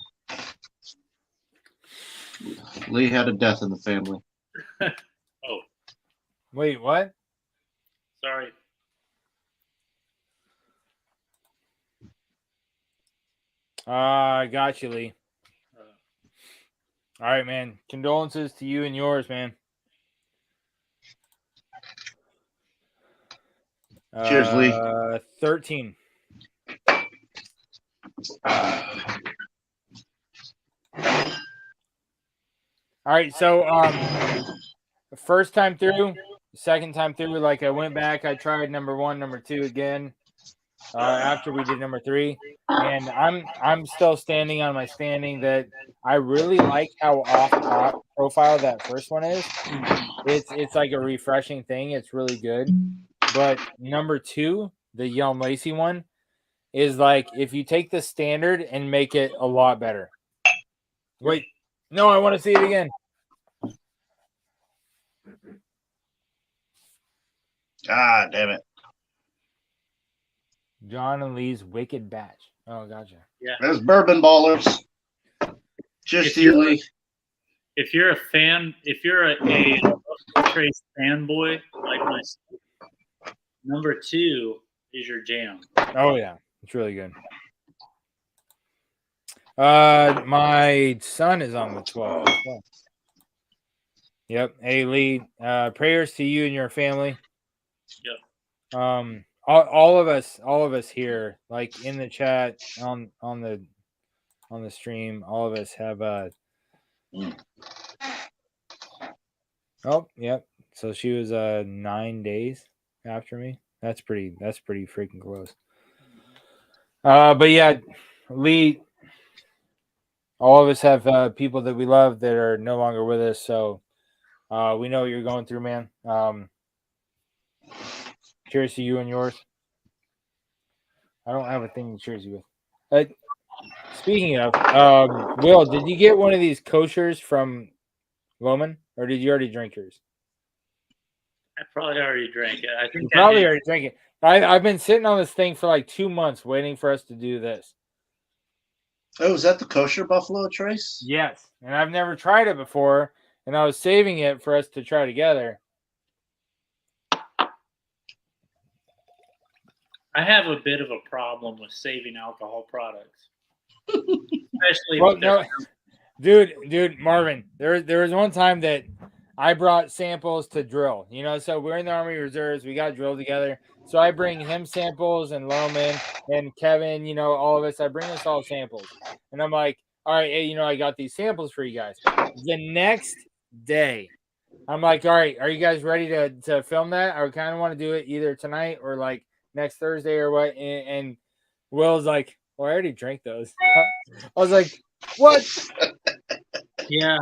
Lee had a death in the family. Oh, Wait, what? sorry. I got you, Lee. All right, man. Condolences to you and yours, man. Cheers, Lee. 13. All right, so the first time through, the second time through, like I went back, I tried number 1, number 2 again. After we did number 3, and I'm still standing on my standing that I really like how off profile that first one is. It's like a refreshing thing. It's really good. But number 2, the Yelm Lacey one, is like if you take the standard and make it a lot better. Wait, no, I want to see it again. Ah, damn it. John and Lee's Wicked Batch. Oh, gotcha. Yeah. There's Bourbon Ballers. Cheers to you, Lee. If you're a fan, if you're a Trace fanboy like myself, number 2 is your jam. Oh yeah, it's really good. My son is on the 12th as well. Yep. Hey Lee, prayers to you and your family. Yep. All of us here, like in the chat, on the stream, all of us have Oh, yep. So she was 9 days after me. That's pretty freaking close. But yeah, Lee, all of us have people that we love that are no longer with us. So we know what you're going through, man. Cheers to you and yours. I don't have a thing to cheers you with. Speaking of, Will, did you get one of these koshers from Loman, or did you already drink yours? I probably already drank it. I think You probably already drank it. I've been sitting on this thing for like 2 months waiting for us to do this. Oh, is that the kosher Buffalo Trace? Yes, and I've never tried it before, and I was saving it for us to try together. I have a bit of a problem with saving alcohol products, especially Well, no, dude, Marvin, there was one time that I brought samples to drill. So we're in the Army Reserves. We got drilled together. So I bring him samples and Loman and Kevin. All of us. I bring us all samples, and I'm like, all right, hey, I got these samples for you guys. The next day, I'm like, all right, are you guys ready to film that? I kind of want to do it either tonight or like next Thursday or what? And Will's like, well, I already drank those. I was like, what? Yeah,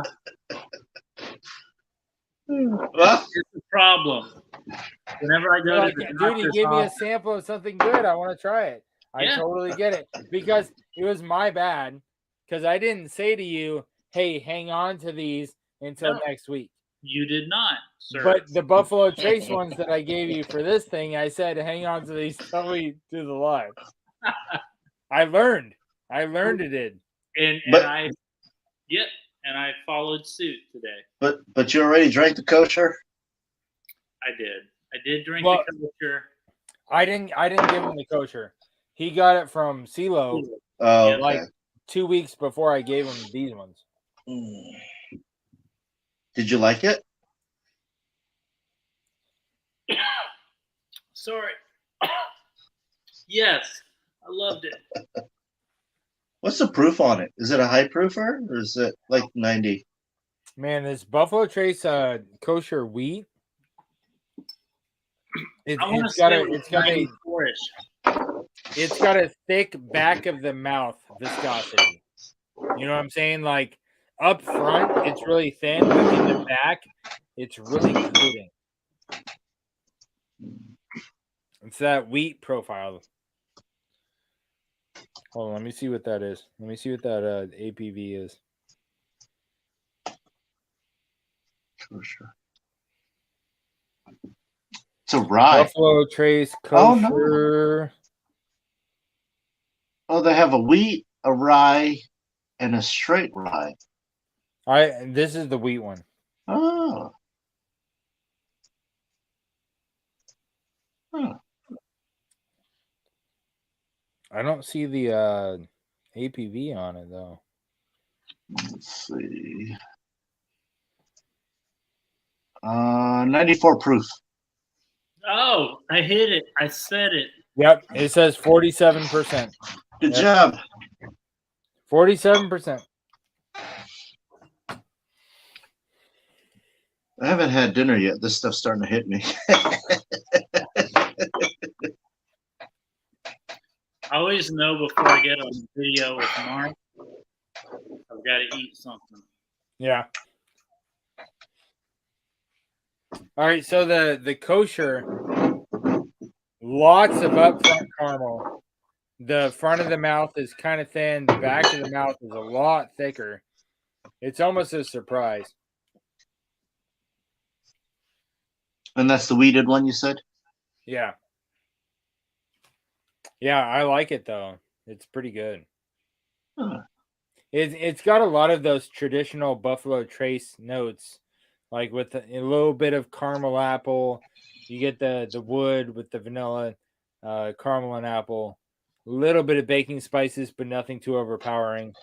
Well, it's a problem. Whenever I go Like, to the dude, doctor's you gave me a office- sample of something good. I want to try it. I Yeah. totally get it because it was my bad because I didn't say to you, hey, hang on to these until No. next week. You did not, sir. But the Buffalo Trace ones that I gave you for this thing, I said, hang on to these till we do the live. I learned it did. and But- I, and I followed suit today. but you already drank the kosher? I did. I did drink Well- the kosher. I didn't give him the kosher. He got it from CeeLo Oh, Yeah, okay. like 2 weeks before I gave him these ones. Did you like it? Sorry. Yes, I loved it. What's the proof on it? Is it a high proofer or is it like 90? Man, this Buffalo Trace kosher wheat. I want to It's got say a 94-ish. it's got a thick back of the mouth viscosity. You know what I'm saying? Like up front, it's really thin, but in the back, it's really coating. It's that wheat profile. Hold on, let me see what that is. Let me see what that APV is. Kosher. It's a rye. Buffalo Trace Oh, no. kosher. Oh, they have a wheat, a rye, and a straight rye. This is the wheat one. Oh. Huh. I don't see the APV on it though. Let's see. 94 proof. Oh, I hit it. I said it. Yep, it says 47%. Good Yep. job. 47%. I haven't had dinner yet. This stuff's starting to hit me. I always know before I get on video with Mark, I've got to eat something. Yeah. All right, so the kosher, lots of upfront caramel. The front of the mouth is kind of thin. The back of the mouth is a lot thicker. It's almost a surprise. And that's the weeded one you said? Yeah. Yeah, I like it though. It's pretty good. Huh. It's got a lot of those traditional Buffalo Trace notes, like with a little bit of caramel apple. You get the wood with the vanilla, caramel and apple. A little bit of baking spices, but nothing too overpowering.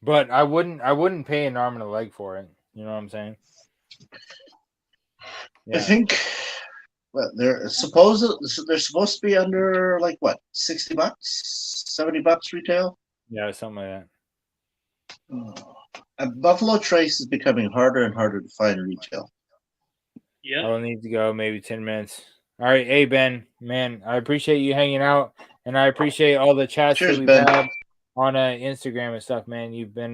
But I wouldn't pay an arm and a leg for it. You know what I'm saying? I think they're supposed to be under like what, $60, $70 retail. Yeah, something like that. Buffalo Trace is becoming harder and harder to find retail. Yeah. I'll need to go maybe 10 minutes. All right. Hey, Ben, man, I appreciate you hanging out, and I appreciate all the chats Cheers, that we've Ben. had on Instagram and stuff, man. You've been,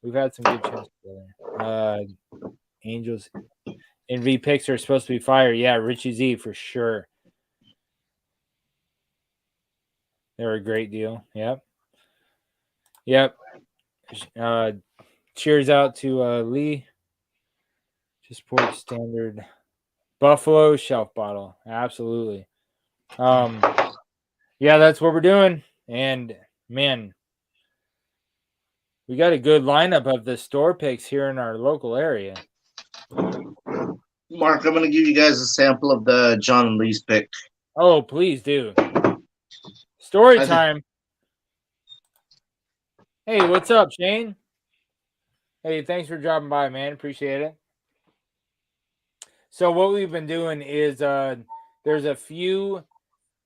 we've had some good chats together. Angels NV picks are supposed to be fire. Yeah, Richie Z for sure. They're a great deal. Yep. Cheers out to Lee. Just port standard Buffalo shelf bottle. Absolutely. Yeah, that's what we're doing. And man, we got a good lineup of the store picks here in our local area. Mark, I'm going to give you guys a sample of the John and Lee's pick. Oh, please do. Story I think- time. Hey, what's up, Shane? Hey, thanks for dropping by, man. Appreciate it. So what we've been doing is there's a few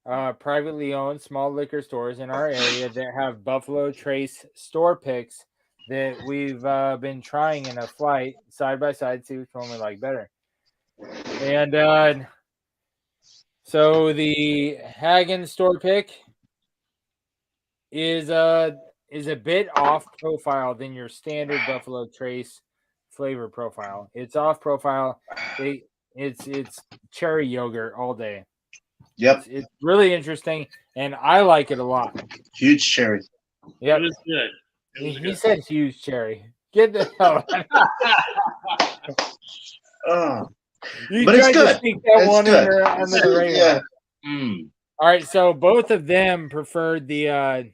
privately owned small liquor stores in our area that have Buffalo Trace store picks that we've been trying in a flight side by side, see which one we like better. And so the Hagen store pick is a bit off profile than your standard Buffalo Trace flavor profile. It's off profile. It's cherry yogurt all day. Yep. It's really interesting, and I like it a lot. Huge cherry. Yeah, It was good. It was he good. said huge cherry. Get the hell out. Oh, You but it's tried to good. sneak that It's one good. under the radar. Yeah. Mm. All right, so both of them preferred the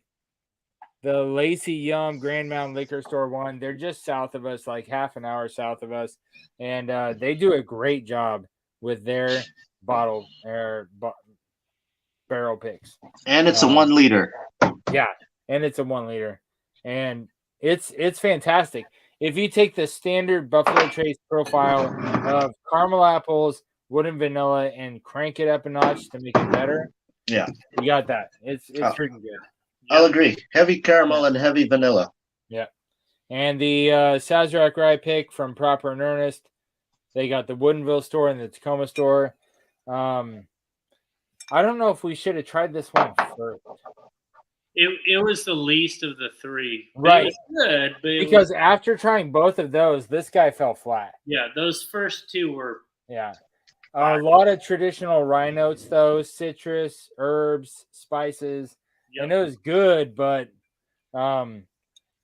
Lacey Yum Grand Mountain Liquor Store one. They're just south of us, like half an hour south of us, and they do a great job with their barrel picks. And it's a 1 liter. Yeah, and it's a 1 liter, and it's fantastic. If you take the standard Buffalo Trace profile of caramel apples, wood and vanilla, and crank it up a notch to make it better, Yeah, you got that. It's Oh. freaking good. I'll agree. Heavy caramel and heavy vanilla. Yeah, and the Sazerac Rye pick from Proper and Earnest, they got the Woodinville store and the Tacoma store. I don't know if we should have tried this one first. It was the least of the three. Right. It was good, but Because after trying both of those, this guy fell flat. yeah, those first two were Yeah. A lot of traditional rye notes, though, citrus, herbs, spices. Yep. And it was good, but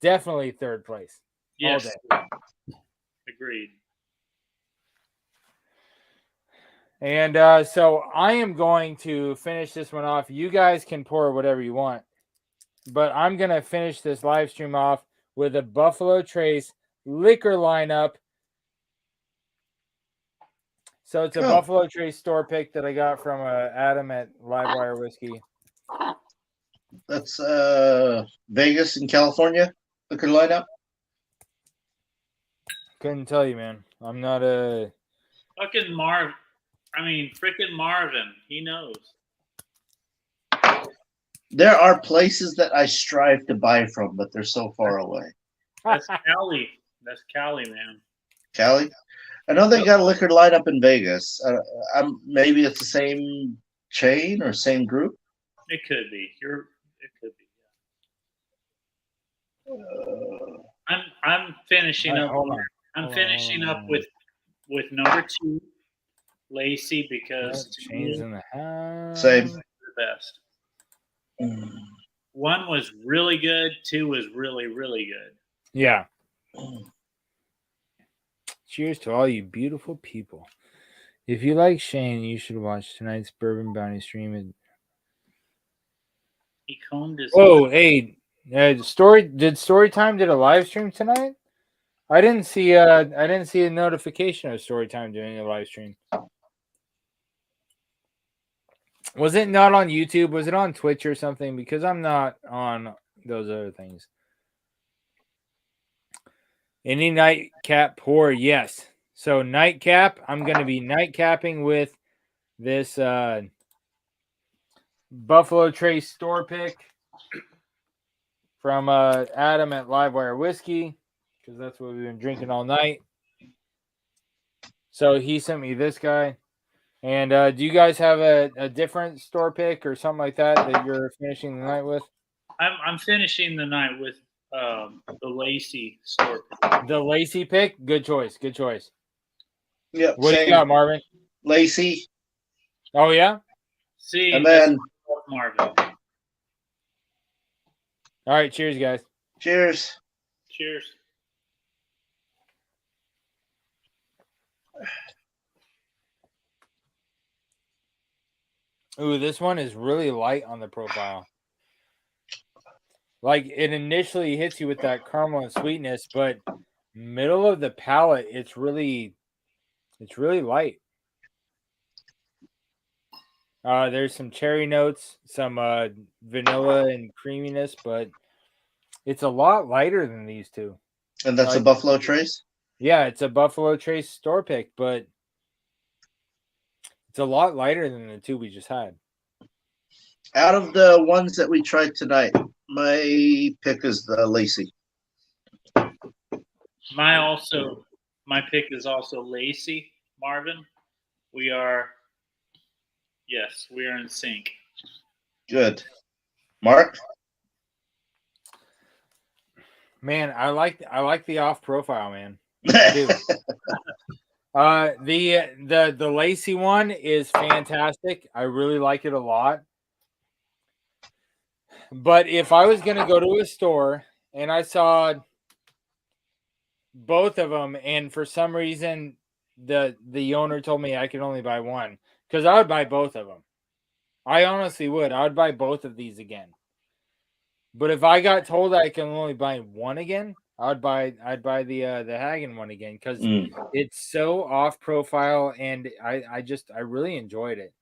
definitely third place. Yes. All day. Agreed. And so I am going to finish this one off. You guys can pour whatever you want, but I'm going to finish this live stream off with a Buffalo Trace liquor lineup. So it's a Buffalo Trace store pick that I got from Adam at Livewire Whiskey. That's Vegas in California liquor lineup. Couldn't tell you, man. I'm not a Fucking freaking Marvin. He knows. There are places that I strive to buy from, but they're so far away. That's Cali. That's Cali, man. Cali? I know they got a liquor lineup in Vegas. Maybe it's the same chain or same group. It could be. It could be. I'm finishing up. I'm finishing up with number 2, Lacey, because chains in the house. Same. The best. 1 was really good. 2 was really, really good. Yeah. Cheers to all you beautiful people. If you like Shane, you should watch tonight's Bourbon Bounty stream. He combed his. Oh, hey, did Storytime did a live stream tonight? I didn't see a notification of Storytime doing a live stream. Was it not on YouTube? Was it on Twitch or something? Because I'm not on those other things. Any nightcap pour? Yes. So nightcap, I'm going to be nightcapping with this Buffalo Trace store pick from Adam at Livewire Whiskey, because that's what we've been drinking all night. So he sent me this guy. And do you guys have a different store pick or something like that you're finishing the night with? I'm finishing the night with the Lacey store pick. The Lacey pick? Good choice. Good choice. Yep. What do you got, Marvin? Lacey. Oh, yeah? See, And then Marvin. All right. Cheers, guys. Cheers. Cheers. Ooh, this one is really light on the profile. Like, it initially hits you with that caramel and sweetness, but middle of the palate, it's really light. There's some cherry notes, some vanilla and creaminess, but It's a lot lighter than these two. And that's a Like- Buffalo Trace? Yeah, it's a Buffalo Trace store pick, but it's a lot lighter than the two we just had. Out of the ones that we tried tonight, my pick is the Lacey. My pick is also Lacey, Marvin. We are in sync. Good. Mark? Man, I like the off profile, man. I do. The Lacey one is fantastic. I really like it a lot. But if I was gonna go to a store and I saw both of them, and for some reason the owner told me I could only buy one, because I would buy both of them. I honestly would. I would buy both of these again. But if I got told I can only buy one again, I'd buy the Hagen one again, because it's so off profile, and I really enjoyed it.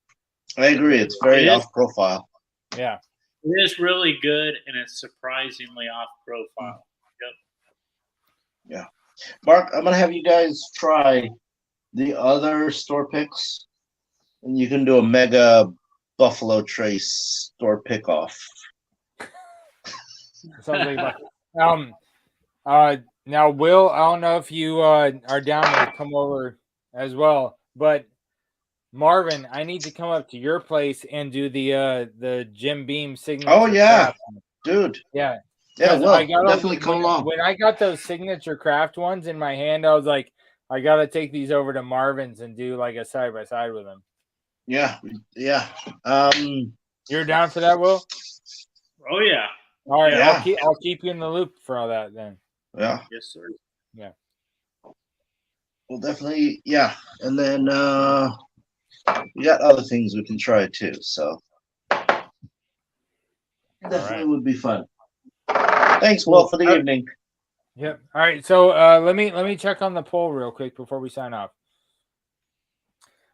I agree. It's very It is. off profile. Yeah. It is really good, and it's surprisingly off profile. Mark, I'm gonna have you guys try the other store picks, and you can do a mega Buffalo Trace store pick off. Something like now, Will, I don't know if you are down to come over as well, but Marvin, I need to come up to your place and do the Jim Beam signature. Oh yeah, craft. dude. Yeah. Yeah, 'Cause well, I got definitely come along. When I got those signature craft ones in my hand, I was like, I gotta take these over to Marvin's and do like a side by side with them. Yeah. You're down for that, Will? Oh yeah. All right, Yeah. I'll keep you in the loop for all that then. Yeah. Yes, sir. Well, definitely. Yeah, and then we got other things we can try too. So definitely right. would be fun. Thanks, Will, for the evening. Yep. All right. So let me check on the poll real quick before we sign off.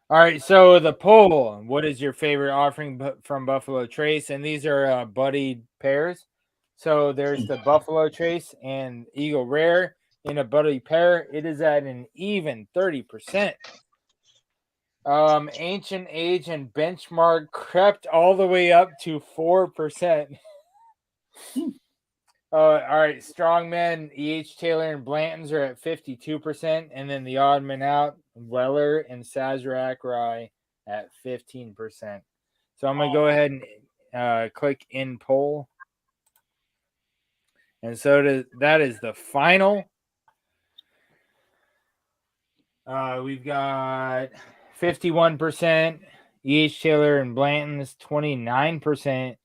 All right. So the poll: what is your favorite offering from Buffalo Trace? And these are buddied pairs. So there's the Buffalo Trace and Eagle Rare in a buddy pair. It is at an even 30%. Ancient Age and Benchmark crept all the way up to 4%. All right, Strongmen, E.H. Taylor, and Blanton's are at 52%, and then the odd man out, Weller and Sazerac Rye at 15%. So I'm gonna go ahead and click in poll, and so that is the final. We've got 51% E.H. Taylor and Blanton's, 29%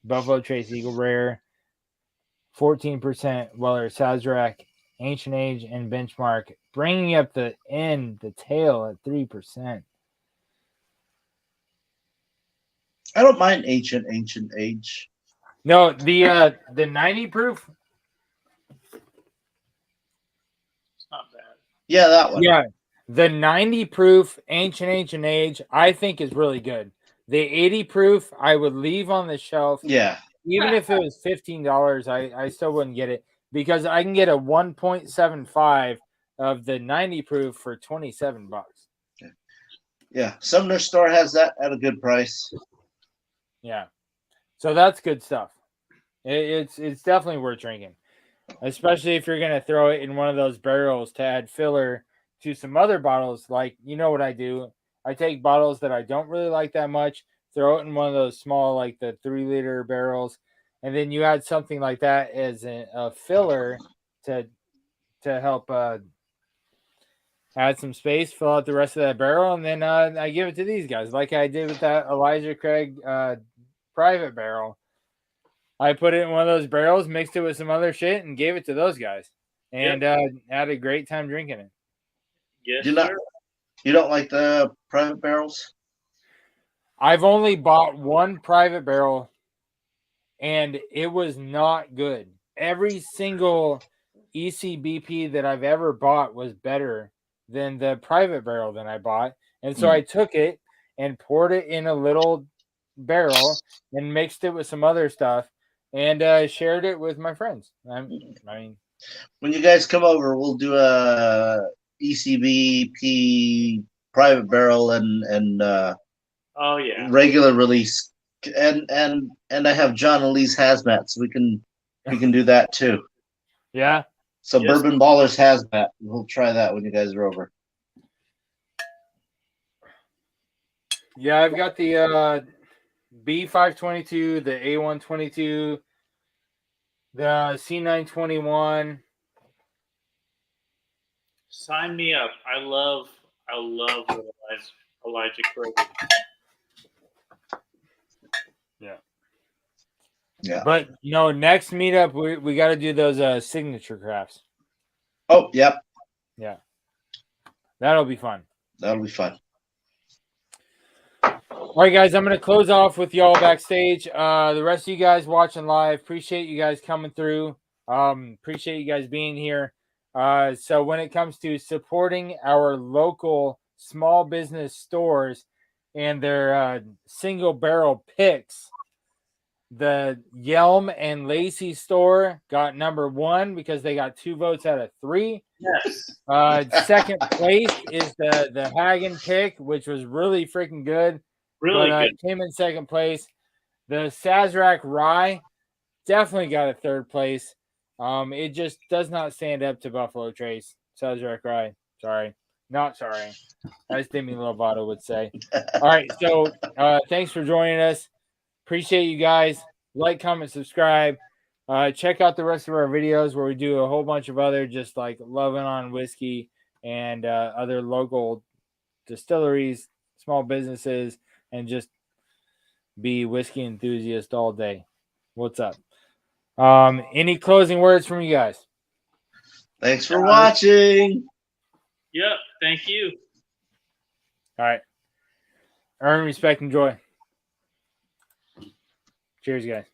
Buffalo Trace Eagle Rare, 14% Weller Sazerac, Ancient Age, and Benchmark, bringing up the tail at 3%. I don't mind ancient age. No, the 90 proof. It's not bad. Yeah, that one. Yeah, the 90 proof Ancient Age, I think is really good. The 80 proof, I would leave on the shelf. Yeah. Even if it was $15, I still wouldn't get it, because I can get a 1.75 of the 90 proof for $27. Yeah. Sumner Store has that at a good price. Yeah. So that's good stuff. It's definitely worth drinking, especially if you're going to throw it in one of those barrels to add filler to some other bottles. Like, you know what I do? I take bottles that I don't really like that much, throw it in one of those small, like the 3-liter barrels, and then you add something like that as a filler to help add some space, fill out the rest of that barrel, and then I give it to these guys, like I did with that Elijah Craig private barrel. I put it in one of those barrels, mixed it with some other shit, and gave it to those guys, and had a great time drinking it. Yes, sir. You don't like the private barrels? I've only bought one private barrel, and it was not good. Every single ECBP that I've ever bought was better than the private barrel that I bought. And so I took it and poured it in a little barrel and mixed it with some other stuff and shared it with my friends. I mean, When you guys come over, we'll do a ECBP private barrel and Oh yeah. regular release, and I have John and Lee's hazmat, so we can do that too. yeah. So Yes. Bourbon Ballers hazmat, we'll try that when you guys are over. Yeah, I've got the B522, the A122, the C921. Sign me up. I love what Elijah Kroger. Yeah. But no, next meetup we got to do those signature crafts. Oh, yep. Yeah, that'll be fun. That'll be fun. All right, guys, I'm going to close off with y'all backstage. The rest of you guys watching live, appreciate you guys coming through. Appreciate you guys being here. So when it comes to supporting our local small business stores and their single barrel picks, the Yelm and Lacey store got number 1 because they got 2 votes out of 3. Yes. Second place is the Hagen pick, which was really freaking good. Really But, good. came in second place. The Sazerac Rye definitely got a third place. It just does not stand up to Buffalo Trace. Sazerac Rye. Sorry. Not sorry. As Demi Lovato would say. All right. So thanks for joining us. Appreciate you guys. Like, comment, subscribe. Check out the rest of our videos where we do a whole bunch of other just like loving on whiskey and other local distilleries, small businesses, and just be whiskey enthusiast all day. What's up? Any closing words from you guys? Thanks for watching. Yep. Thank you. All right. Earn respect and joy. Cheers, guys.